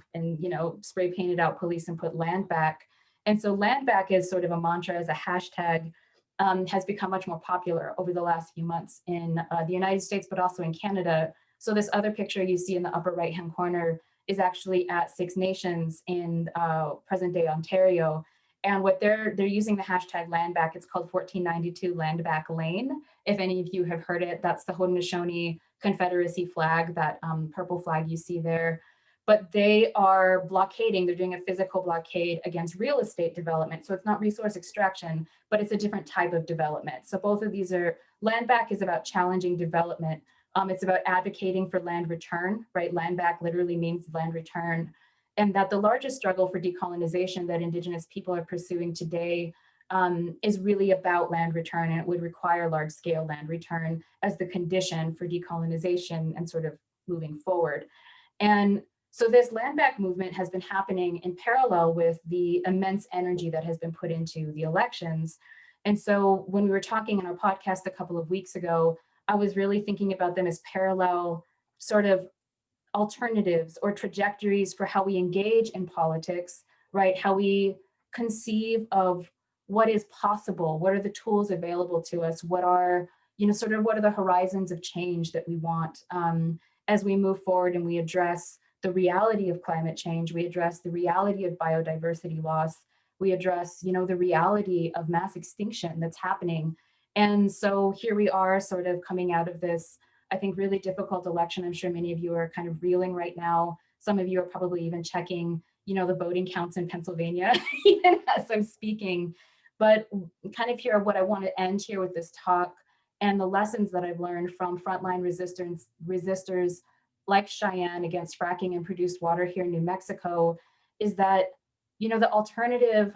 C: spray painted out police and put land back. And so land back is sort of a mantra, as a hashtag, has become much more popular over the last few months in the United States, but also in Canada. So this other picture you see in the upper right-hand corner is actually at Six Nations in present day Ontario. And what they're using the hashtag land back, it's called 1492 Land Back Lane. If any of you have heard it, that's the Haudenosaunee Confederacy flag, that purple flag you see there. But they are blockading, they're doing a physical blockade against real estate development. So it's not resource extraction, but it's a different type of development. So both of these are, land back is about challenging development. It's about advocating for land return, right? Land back literally means land return. And that the largest struggle for decolonization that Indigenous people are pursuing today is really about land return, and it would require large scale land return as the condition for decolonization and sort of moving forward. And so this land back movement has been happening in parallel with the immense energy that has been put into the elections. And so when we were talking in our podcast a couple of weeks ago, I was really thinking about them as parallel sort of alternatives or trajectories for how we engage in politics, right? How we conceive of what is possible, what are the tools available to us, what are, sort of what are the horizons of change that we want as we move forward and we address the reality of climate change, we address the reality of biodiversity loss, we address, the reality of mass extinction that's happening. And so here we are sort of coming out of this, I think, really difficult election. I'm sure many of you are kind of reeling right now. Some of you are probably even checking, the voting counts in Pennsylvania, even as I'm speaking. But kind of here, what I want to end here with this talk and the lessons that I've learned from frontline resistors like Cheyenne against fracking and produced water here in New Mexico is that, the alternative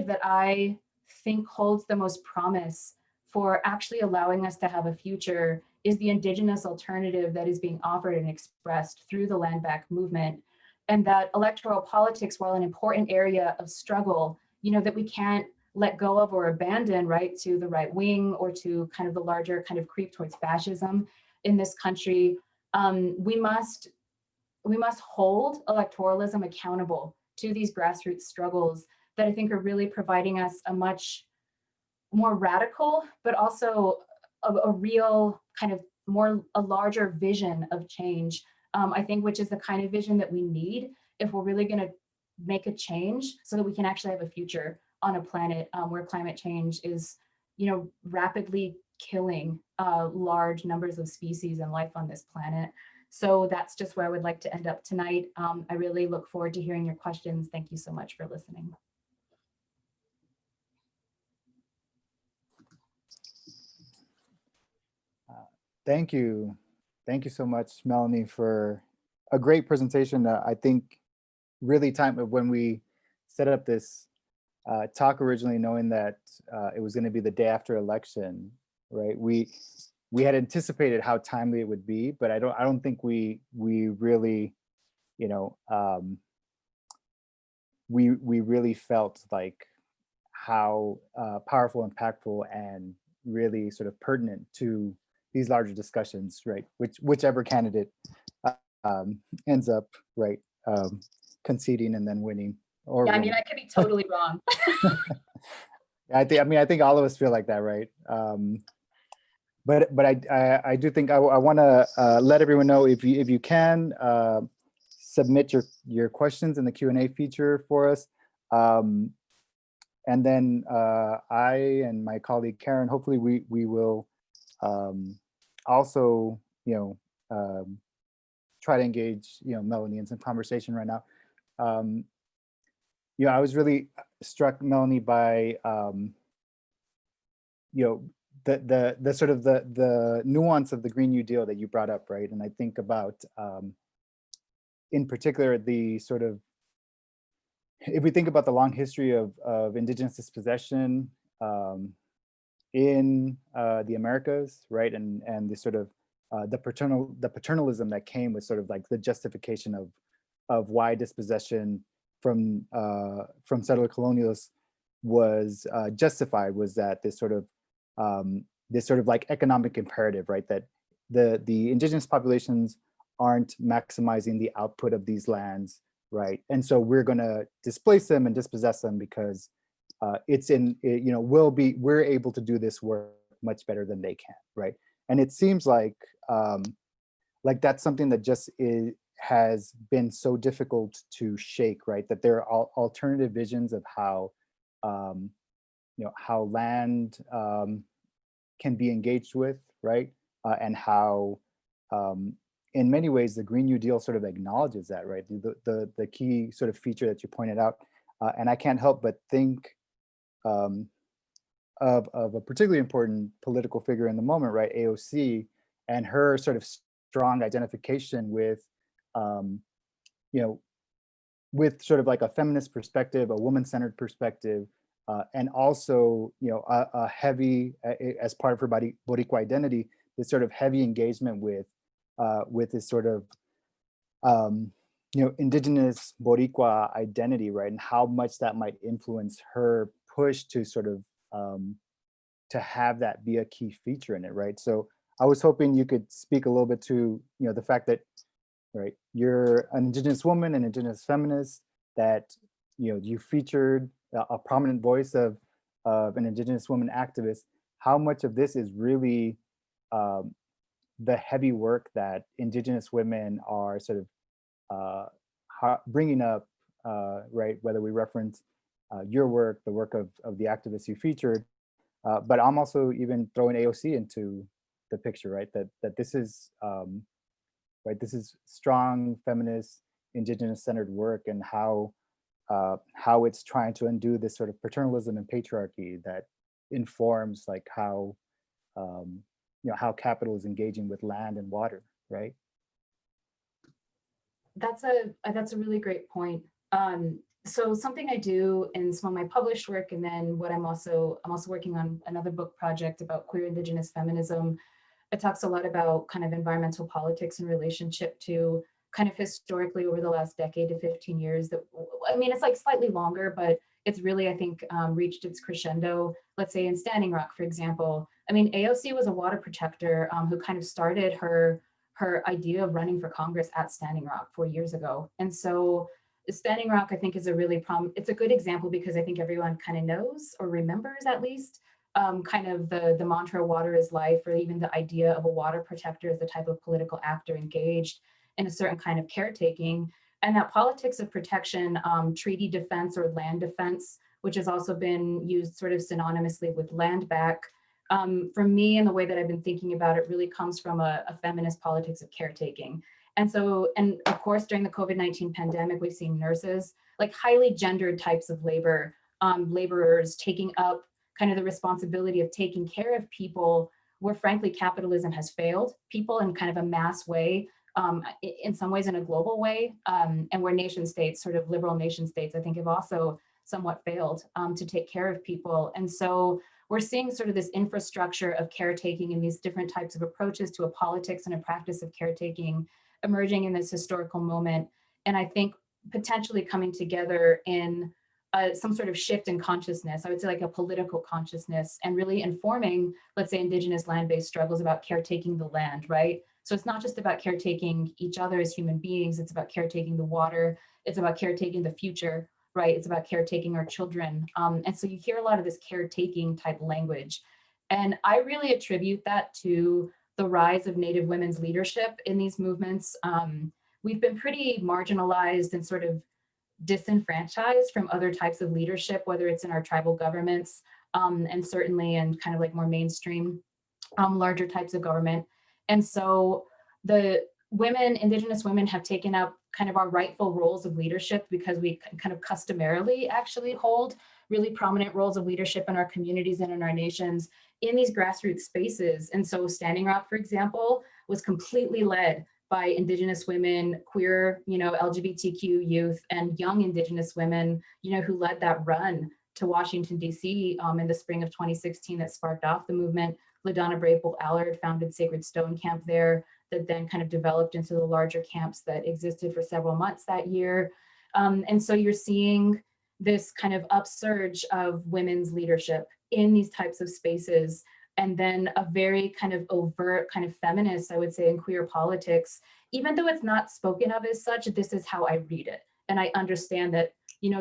C: that I think holds the most promise for actually allowing us to have a future is the Indigenous alternative that is being offered and expressed through the land back movement. And that electoral politics, while an important area of struggle, that we can't let go of or abandon, right, to the right wing or to kind of the larger kind of creep towards fascism in this country, we must hold electoralism accountable to these grassroots struggles that I think are really providing us a much more radical, but also a real kind of a larger vision of change, I think, which is the kind of vision that we need if we're really going to make a change so that we can actually have a future on a planet where climate change is, rapidly killing large numbers of species and life on this planet. So that's just where I would like to end up tonight. I really look forward to hearing your questions. Thank you so much for listening.
A: Thank you. Thank you so much, Melanie, for a great presentation. I think really when we set up this talk originally, knowing that it was going to be the day after election, right? We had anticipated how timely it would be, but I don't think we really, we really felt like how powerful, impactful, and really sort of pertinent to these larger discussions, right? Whichever candidate ends up, right, conceding and then winning. Or
C: yeah, I mean, I could be totally wrong.
A: I think all of us feel like that, right? But I do think I want to let everyone know, if you can submit your questions in the Q&A feature for us, and then I and my colleague Karen, hopefully we will also try to engage Melanie in some conversation right now. I was really struck, Melanie, by the sort of the nuance of the Green New Deal that you brought up, right? And I think about in particular the sort of, if we think about the long history of Indigenous dispossession in the Americas, right, and the sort of the paternalism that came with sort of like the justification of why dispossession from settler colonialists was justified, was that this sort of like economic imperative, right, that the Indigenous populations aren't maximizing the output of these lands, right, and so we're going to displace them and dispossess them because we're able to do this work much better than they can, right? And it seems like that's something that just has been so difficult to shake, right? That there are alternative visions of how, how land can be engaged with, right? And how, in many ways, the Green New Deal sort of acknowledges that, right? The key sort of feature that you pointed out, and I can't help but think of a particularly important political figure in the moment, right? AOC, and her sort of strong identification with, with sort of like a feminist perspective, a woman-centered perspective, and also, a heavy, as part of her Boricua identity, this sort of heavy engagement with this sort of, indigenous Boricua identity, right? And how much that might influence her push to sort of, to have that be a key feature in it, right? So I was hoping you could speak a little bit to, the fact that, right, you're an Indigenous woman, an Indigenous feminist, that, you featured a prominent voice of an Indigenous woman activist. How much of this is really the heavy work that Indigenous women are sort of bringing up, right? Whether we reference your work, the work of the activists you featured, but I'm also even throwing AOC into the picture, right? That this is, right, this is strong feminist, Indigenous-centered work, and how it's trying to undo this sort of paternalism and patriarchy that informs like how, how capital is engaging with land and water, right?
C: That's a really great point. So something I do in some of my published work, and then what I'm also working on another book project about queer Indigenous feminism. It talks a lot about kind of environmental politics in relationship to kind of historically over the last decade to 15 years. That, I mean, it's like slightly longer, but it's really, I think, reached its crescendo. Let's say in Standing Rock, for example. I mean, AOC was a water protector who kind of started her idea of running for Congress at Standing Rock 4 years ago. And so Standing Rock, I think, is a really it's a good example because I think everyone kind of knows or remembers at least kind of the mantra water is life, or even the idea of a water protector as the type of political actor engaged in a certain kind of caretaking. And that politics of protection, treaty defense or land defense, which has also been used sort of synonymously with land back. For me, and the way that I've been thinking about it really comes from a feminist politics of caretaking. And so, and of course, during the COVID-19 pandemic, we've seen nurses, like highly gendered types of labor, laborers taking up kind of the responsibility of taking care of people where frankly capitalism has failed people in kind of a mass way, in some ways in a global way, and where nation states, sort of liberal nation states, I think have also somewhat failed to take care of people. And so we're seeing sort of this infrastructure of caretaking and these different types of approaches to a politics and a practice of caretaking emerging in this historical moment. And I think potentially coming together in some sort of shift in consciousness, I would say like a political consciousness, and really informing, let's say, Indigenous land-based struggles about caretaking the land, right? So it's not just about caretaking each other as human beings, it's about caretaking the water, it's about caretaking the future, right? It's about caretaking our children. And so you hear a lot of this caretaking type language. And I really attribute that to the rise of Native women's leadership in these movements. We've been pretty marginalized and sort of disenfranchised from other types of leadership, whether it's in our tribal governments and certainly in kind of like more mainstream, larger types of government. And so the women, Indigenous women, have taken up kind of our rightful roles of leadership because we kind of customarily actually hold really prominent roles of leadership in our communities and in our nations in these grassroots spaces. And so Standing Rock, for example, was completely led by Indigenous women, queer, LGBTQ youth, and young Indigenous women, who led that run to Washington, D.C. In the spring of 2016 that sparked off the movement. LaDonna Brable Allard founded Sacred Stone Camp there, that then kind of developed into the larger camps that existed for several months that year. And so you're seeing this kind of upsurge of women's leadership in these types of spaces. And then a very kind of overt kind of feminist, I would say, in queer politics, even though it's not spoken of as such, this is how I read it. And I understand that,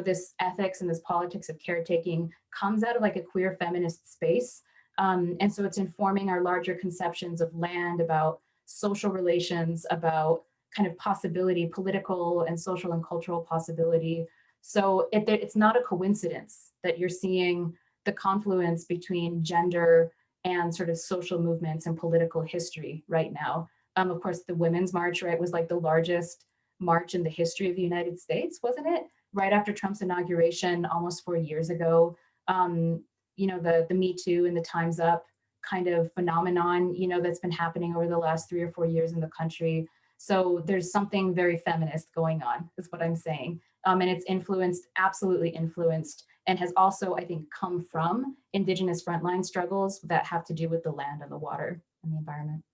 C: this ethics and this politics of caretaking comes out of like a queer feminist space. And so it's informing our larger conceptions of land, about social relations, about kind of possibility, political and social and cultural possibility. So it's not a coincidence that you're seeing the confluence between gender and sort of social movements and political history right now. Of course, the Women's March, right, was like the largest march in the history of the United States, wasn't it? Right after Trump's inauguration almost 4 years ago. You know, the Me Too and the Time's Up kind of phenomenon, you know, that's been happening over the last 3 or 4 years in the country. So there's something very feminist going on, is what I'm saying. And it's influenced, absolutely influenced, and has also, I think, come from Indigenous frontline struggles that have to do with the land and the water and the environment.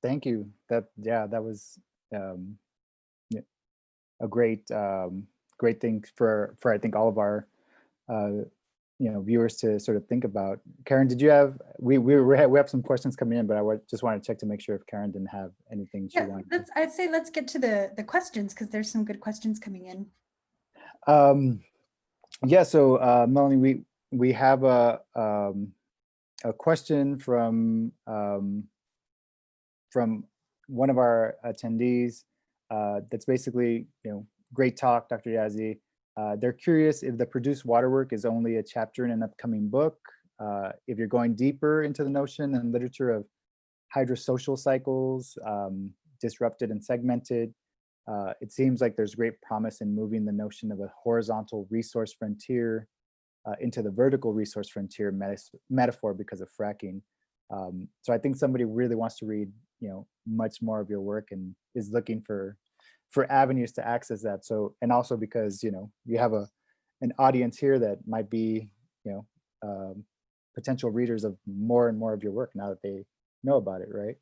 A: Thank you. That was yeah, a great great thing for I think all of our you know, viewers to sort of think about. Karen, did you have, we have some questions coming in, but I just want to check to make sure if Karen didn't have anything she wanted.
B: I'd say let's get to the questions, because there's some good questions coming in.
A: Yeah, so Melanie, we have a question from one of our attendees that's basically, you know, great talk, Dr. Yazzie. They're curious if the produced waterwork is only a chapter in an upcoming book, if you're going deeper into the notion and literature of hydrosocial cycles, disrupted and segmented. It seems like there's great promise in moving the notion of a horizontal resource frontier into the vertical resource frontier metaphor because of fracking. So I think somebody really wants to read, you know, much more of your work and is looking for avenues to access that. So, and also because, you know, you have an audience here that might be, you know, potential readers of more and more of your work now that they know about it, right?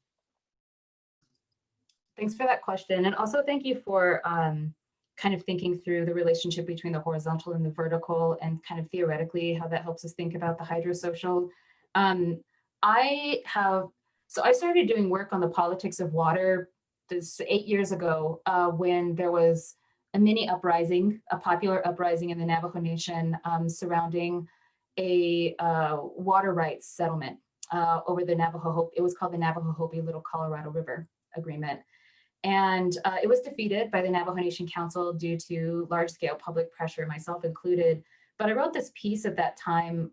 C: Thanks for that question. And also thank you for kind of thinking through the relationship between the horizontal and the vertical, and kind of theoretically how that helps us think about the hydrosocial. I started doing work on the politics of water 8 years ago when there was a mini uprising, a popular uprising in the Navajo Nation surrounding a water rights settlement over the Navajo Hopi. It was called the Navajo Hopi Little Colorado River Agreement. And it was defeated by the Navajo Nation Council due to large-scale public pressure, myself included. But I wrote this piece at that time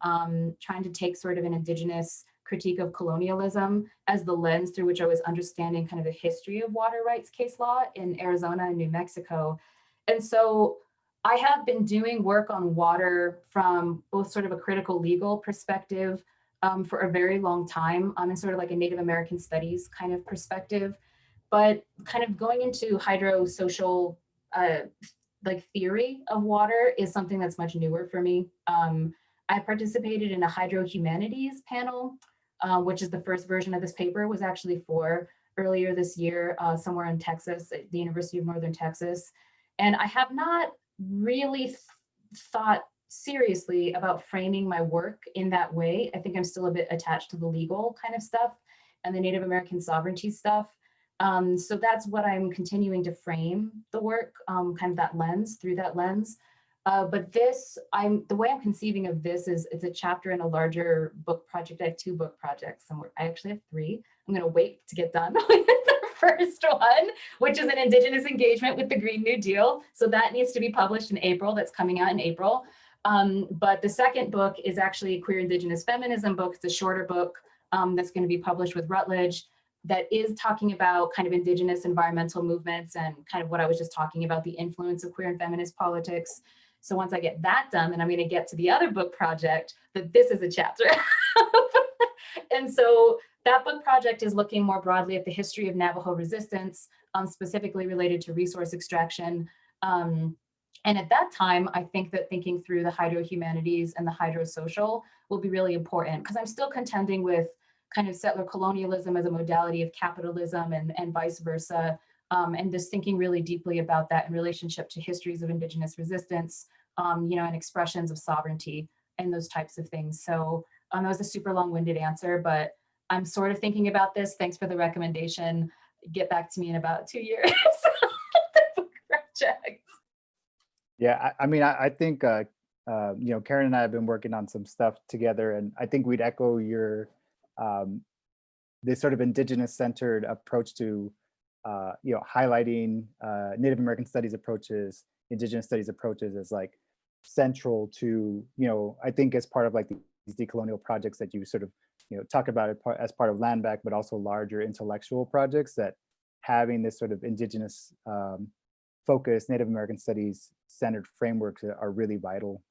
C: trying to take sort of an Indigenous critique of colonialism as the lens through which I was understanding kind of the history of water rights case law in Arizona and New Mexico. And so I have been doing work on water from both sort of a critical legal perspective for a very long time, and sort of like a Native American studies kind of perspective, but kind of going into hydrosocial like theory of water is something that's much newer for me. I participated in a hydro-humanities panel, which is the first version of this paper, was actually for earlier this year, somewhere in Texas, at the University of Northern Texas. And I have not really thought seriously about framing my work in that way. I think I'm still a bit attached to the legal kind of stuff and the Native American sovereignty stuff. So that's what I'm continuing to frame the work, kind of that lens, through that lens. But the way I'm conceiving of this is it's a chapter in a larger book project. I have 2 book projects, and I actually have 3. I'm gonna wait to get done with the first one, which is an Indigenous engagement with the Green New Deal. So that needs to be published in April, that's coming out in April. But the second book is actually a queer Indigenous feminism book. It's a shorter book that's gonna be published with Routledge, that is talking about kind of Indigenous environmental movements and kind of what I was just talking about, the influence of queer and feminist politics. So once I get that done, then I'm going to get to the other book project that this is a chapter. And so that book project is looking more broadly at the history of Navajo resistance, specifically related to resource extraction. And at that time, I think that thinking through the hydro-humanities and the hydrosocial will be really important, because I'm still contending with kind of settler colonialism as a modality of capitalism and vice versa. And just thinking really deeply about that in relationship to histories of Indigenous resistance, you know, and expressions of sovereignty and those types of things. So that was a super long-winded answer, but I'm sort of thinking about this. Thanks for the recommendation. Get back to me in about 2 years. Project.
A: Yeah, I mean, I think, you know, Karen and I have been working on some stuff together, and I think we'd echo your this sort of Indigenous centered approach to highlighting Native American studies approaches, Indigenous studies approaches as like central to, I think as part of like these decolonial projects that you sort of, talk about it as part of land back, but also larger intellectual projects, that having this sort of Indigenous focused Native American studies centered frameworks are really vital.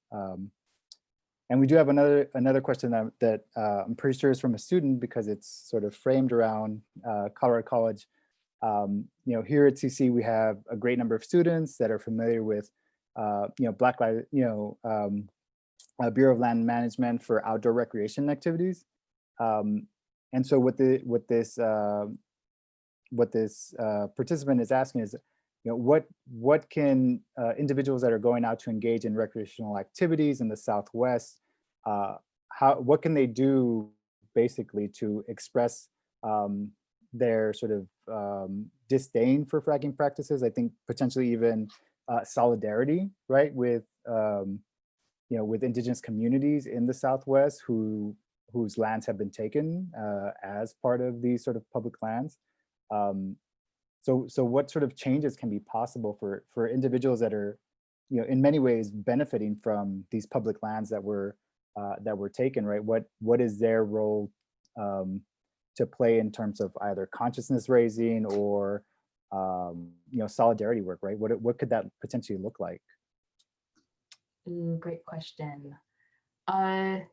A: And we do have another question that I'm pretty sure is from a student, because it's sort of framed around Colorado College. Here at CC, we have a great number of students that are familiar with, Black Lives, Bureau of Land Management for outdoor recreation activities. And so what this participant is asking is, what can individuals that are going out to engage in recreational activities in the Southwest, what can they do basically to express their sort of disdain for fracking practices? I think potentially even solidarity, right, with with Indigenous communities in the Southwest whose lands have been taken as part of these sort of public lands. So what sort of changes can be possible for individuals that are, in many ways benefiting from these public lands that were taken, right? What is their role to play in terms of either consciousness raising or solidarity work, right? What could that potentially look like?
C: Ooh, great question. I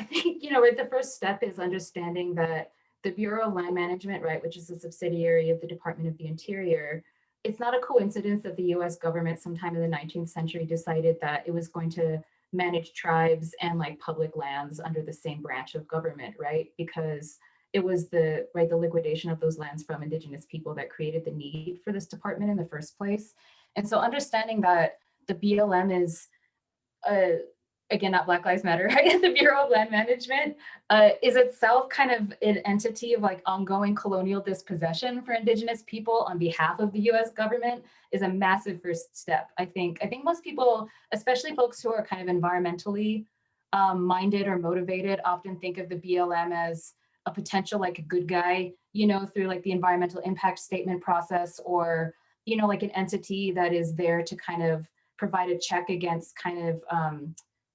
C: think, right, the first step is understanding that the Bureau of Land Management, right, which is a subsidiary of the Department of the Interior, it's not a coincidence that the US government sometime in the 19th century decided that it was going to manage tribes and like public lands under the same branch of government, right? Because it was the liquidation of those lands from Indigenous people that created the need for this department in the first place. And so understanding that the BLM is, again, not Black Lives Matter, right? The Bureau of Land Management is itself kind of an entity of like ongoing colonial dispossession for Indigenous people on behalf of the US government is a massive first step. I think most people, especially folks who are kind of environmentally minded or motivated, often think of the BLM as a potential like a good guy, through like the environmental impact statement process, or, like an entity that is there to kind of provide a check against kind of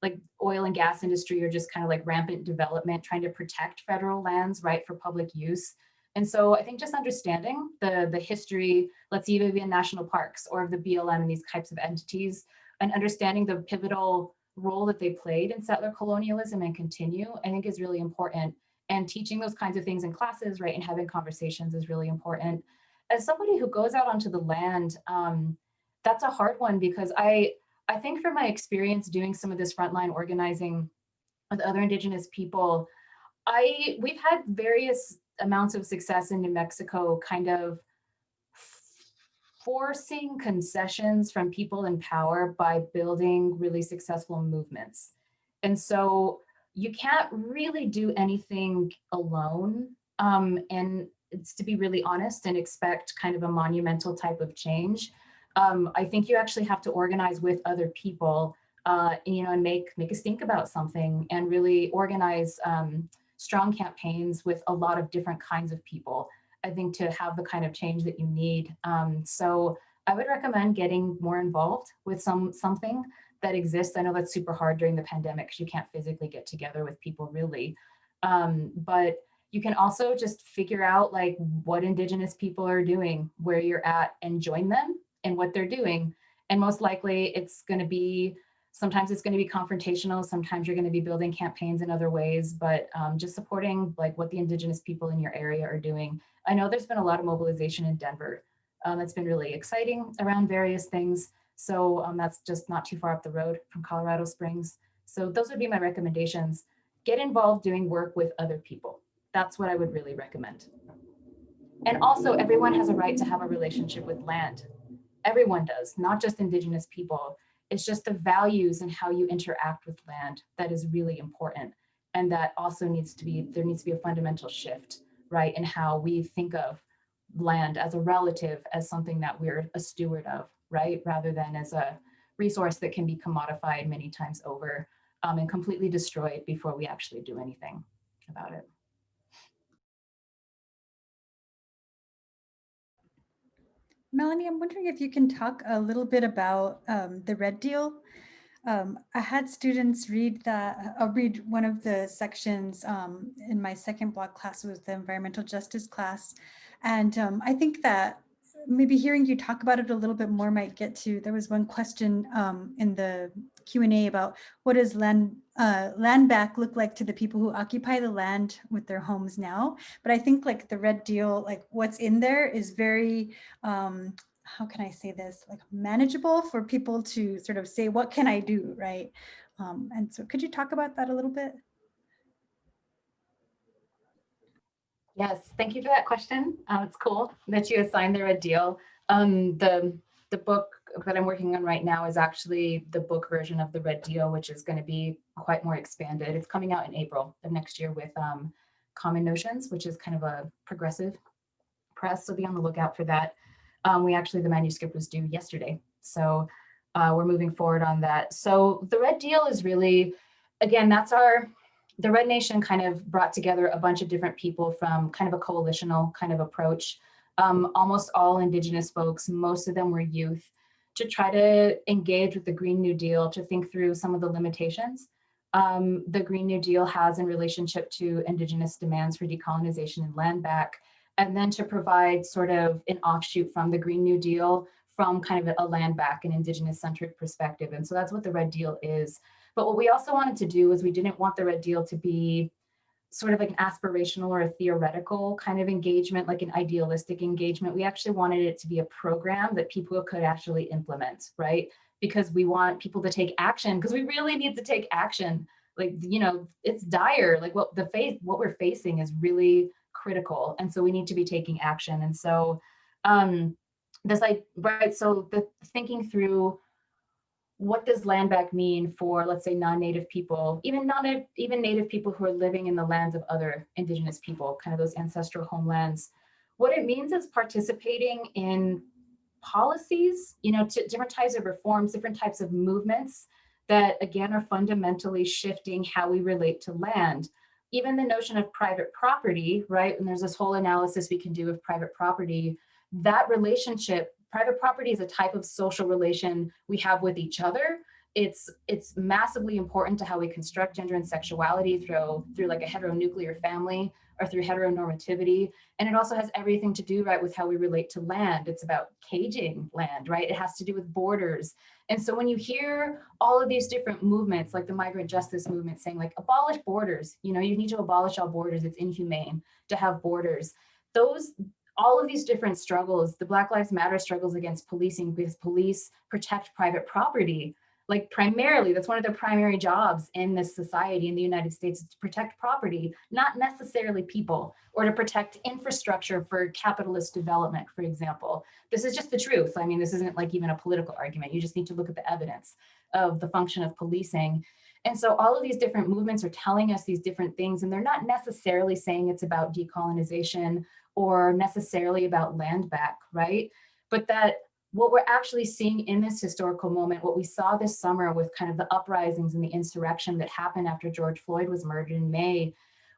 C: like oil and gas industry, or just kind of like rampant development, trying to protect federal lands, right, for public use. And so I think just understanding the history, let's either be in national parks or of the BLM and these types of entities, and understanding the pivotal role that they played in settler colonialism and continue, I think is really important. And teaching those kinds of things in classes, right, and having conversations is really important. As somebody who goes out onto the land, that's a hard one, because I think from my experience doing some of this frontline organizing with other Indigenous people, we've had various amounts of success in New Mexico kind of forcing concessions from people in power by building really successful movements. And so you can't really do anything alone. And it's to be really honest and expect kind of a monumental type of change. I think you actually have to organize with other people, and make us think about something, and really organize strong campaigns with a lot of different kinds of people, I think, to have the kind of change that you need. So I would recommend getting more involved with something that exists. I know that's super hard during the pandemic because you can't physically get together with people really. But you can also just figure out like what Indigenous people are doing, where you're at, and join them and what they're doing. And most likely sometimes it's going to be confrontational. Sometimes you're going to be building campaigns in other ways, but just supporting like what the Indigenous people in your area are doing. I know there's been a lot of mobilization in Denver. It's been really exciting around various things. So that's just not too far up the road from Colorado Springs. So those would be my recommendations. Get involved doing work with other people. That's what I would really recommend. And also, everyone has a right to have a relationship with land. Everyone does, not just Indigenous people. It's just the values and how you interact with land that is really important. And that also needs to be a fundamental shift, right, in how we think of land as a relative, as something that we're a steward of, right, rather than as a resource that can be commodified many times over and completely destroyed before we actually do anything about it.
B: Melanie, I'm wondering if you can talk a little bit about the Red Deal. I had students read that, I'll read one of the sections in my second block class, was the environmental justice class. And I think that maybe hearing you talk about it a little bit more might get to, there was one question in the Q&A about what does land back look like to the people who occupy the land with their homes now. But I think like the Red Deal, like what's in there is very, how can I say this, like manageable for people to sort of say, what can I do, right? And so could you talk about that a little bit?
C: Yes, thank you for that question. It's cool that you assigned the Red Deal. The book that I'm working on right now is actually the book version of the Red Deal, which is going to be quite more expanded. It's coming out in April of next year with Common Notions, which is kind of a progressive press, so be on the lookout for that. The manuscript was due yesterday, so we're moving forward on that. So the Red Deal is really, again, the Red Nation kind of brought together a bunch of different people from kind of a coalitional kind of approach, almost all Indigenous folks, most of them were youth, to try to engage with the Green New Deal, to think through some of the limitations the Green New Deal has in relationship to Indigenous demands for decolonization and land back, and then to provide sort of an offshoot from the Green New Deal from kind of a land back and Indigenous centric perspective. And so that's what the Red Deal is. But what we also wanted to do is we didn't want the Red Deal to be sort of like an aspirational or a theoretical kind of engagement, like an idealistic engagement. We actually wanted it to be a program that people could actually implement, right? Because we want people to take action, because we really need to take action. Like, you know, it's dire. Like what we're facing is really critical. And so we need to be taking action. And so so the thinking through, what does land back mean for, let's say, non-Native people, even Native people who are living in the lands of other Indigenous people, kind of those ancestral homelands? What it means is participating in policies, you know, to different types of reforms, different types of movements that, again, are fundamentally shifting how we relate to land. Even the notion of private property, right? And there's this whole analysis we can do of private property. That relationship, private property is a type of social relation we have with each other. It's massively important to how we construct gender and sexuality through like a heteronuclear family or through heteronormativity. And it also has everything to do, right, with how we relate to land. It's about caging land, right? It has to do with borders. And so when you hear all of these different movements, like the migrant justice movement saying like, abolish borders, you know, you need to abolish all borders. It's inhumane to have borders. All of these different struggles, the Black Lives Matter struggles against policing, because police protect private property. Like primarily, that's one of their primary jobs in this society in the United States, is to protect property, not necessarily people, or to protect infrastructure for capitalist development, for example. This is just the truth. I mean, this isn't like even a political argument. You just need to look at the evidence of the function of policing. And so all of these different movements are telling us these different things, and they're not necessarily saying it's about decolonization or necessarily about land back, right? But that what we're actually seeing in this historical moment, what we saw this summer with kind of the uprisings and the insurrection that happened after George Floyd was murdered in May,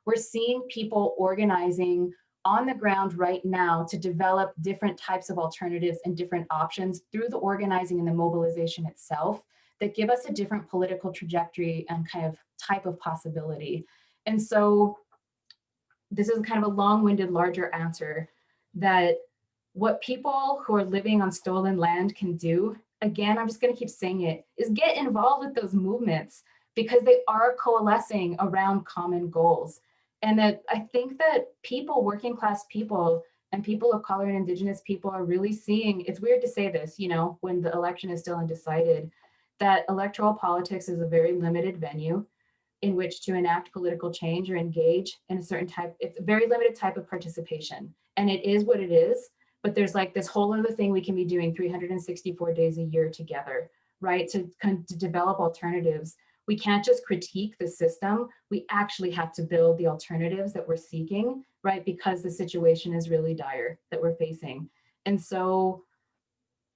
C: we're seeing people organizing on the ground right now to develop different types of alternatives and different options through the organizing and the mobilization itself that give us a different political trajectory and kind of type of possibility. And so this is kind of a long-winded, larger answer, that what people who are living on stolen land can do, again, I'm just going to keep saying it, is get involved with those movements, because they are coalescing around common goals. And that I think that people, working class people, and people of color and Indigenous people are really seeing, it's weird to say this, you know, when the election is still undecided, that electoral politics is a very limited venue in which to enact political change or engage in a certain type, it's a very limited type of participation. And it is what it is, but there's like this whole other thing we can be doing 364 days a year together, right? To develop alternatives. We can't just critique the system, we actually have to build the alternatives that we're seeking, right? Because the situation is really dire that we're facing. And so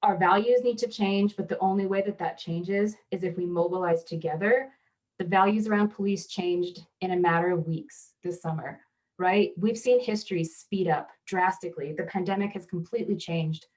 C: our values need to change, but the only way that that changes is if we mobilize together. The values around police changed in a matter of weeks this summer, right? We've seen history speed up drastically. The pandemic has completely changed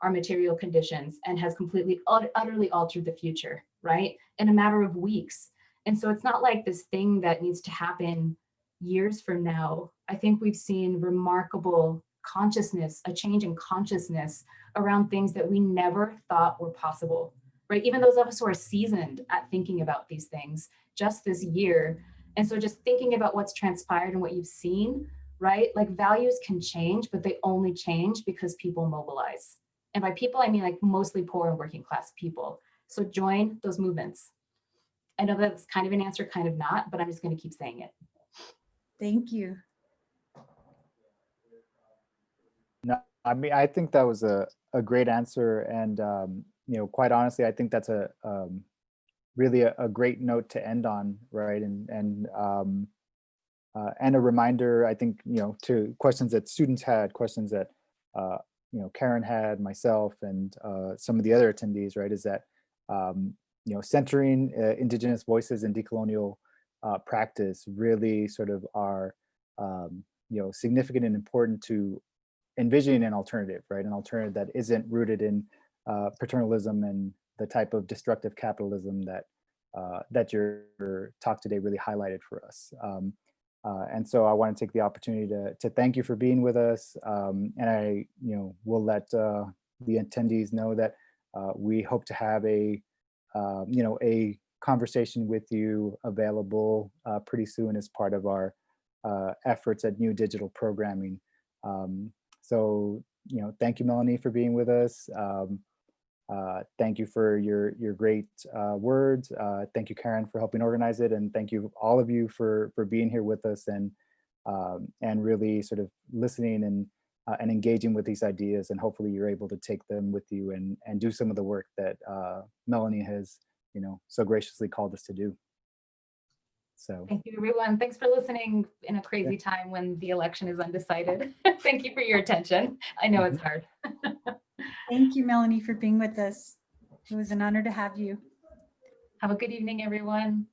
C: our material conditions and has completely, utterly altered the future, right? In a matter of weeks. And so it's not like this thing that needs to happen years from now. I think we've seen remarkable consciousness, a change in consciousness around things that we never thought were possible, right? Even those of us who are seasoned at thinking about these things just this year. And so just thinking about what's transpired and what you've seen, right? Like values can change, but they only change because people mobilize. And by people, I mean like mostly poor and working class people. So join those movements. I know that's kind of an answer, kind of not, but I'm just going to keep saying it.
B: Thank you.
A: No, I mean, I think that was a great answer. And, you know, quite honestly, I think that's a really a great note to end on, right? And a reminder, I think, you know, to questions that students had, questions that, you know, Karen had, myself, and some of the other attendees, right, is that, you know, centering Indigenous voices in decolonial practice really sort of are, you know, significant and important to envisioning an alternative, right? An alternative that isn't rooted in paternalism and the type of destructive capitalism that that your talk today really highlighted for us. And so I want to take the opportunity to thank you for being with us. And I, you know, will let the attendees know that we hope to have a, you know, a conversation with you available pretty soon as part of our efforts at New Digital Programming. So, you know, thank you, Melanie, for being with us. Thank you for your great words. Thank you, Karen, for helping organize it, and thank you all of you for being here with us and really sort of listening and engaging with these ideas. And hopefully, you're able to take them with you and do some of the work that Melanie has, you know, so graciously called us to do. So
C: thank you, everyone. Thanks for listening in a crazy time when the election is undecided. Thank you for your attention. I know it's hard.
B: Thank you, Melanie, for being with us. It was an honor to have you.
C: Have a good evening, everyone.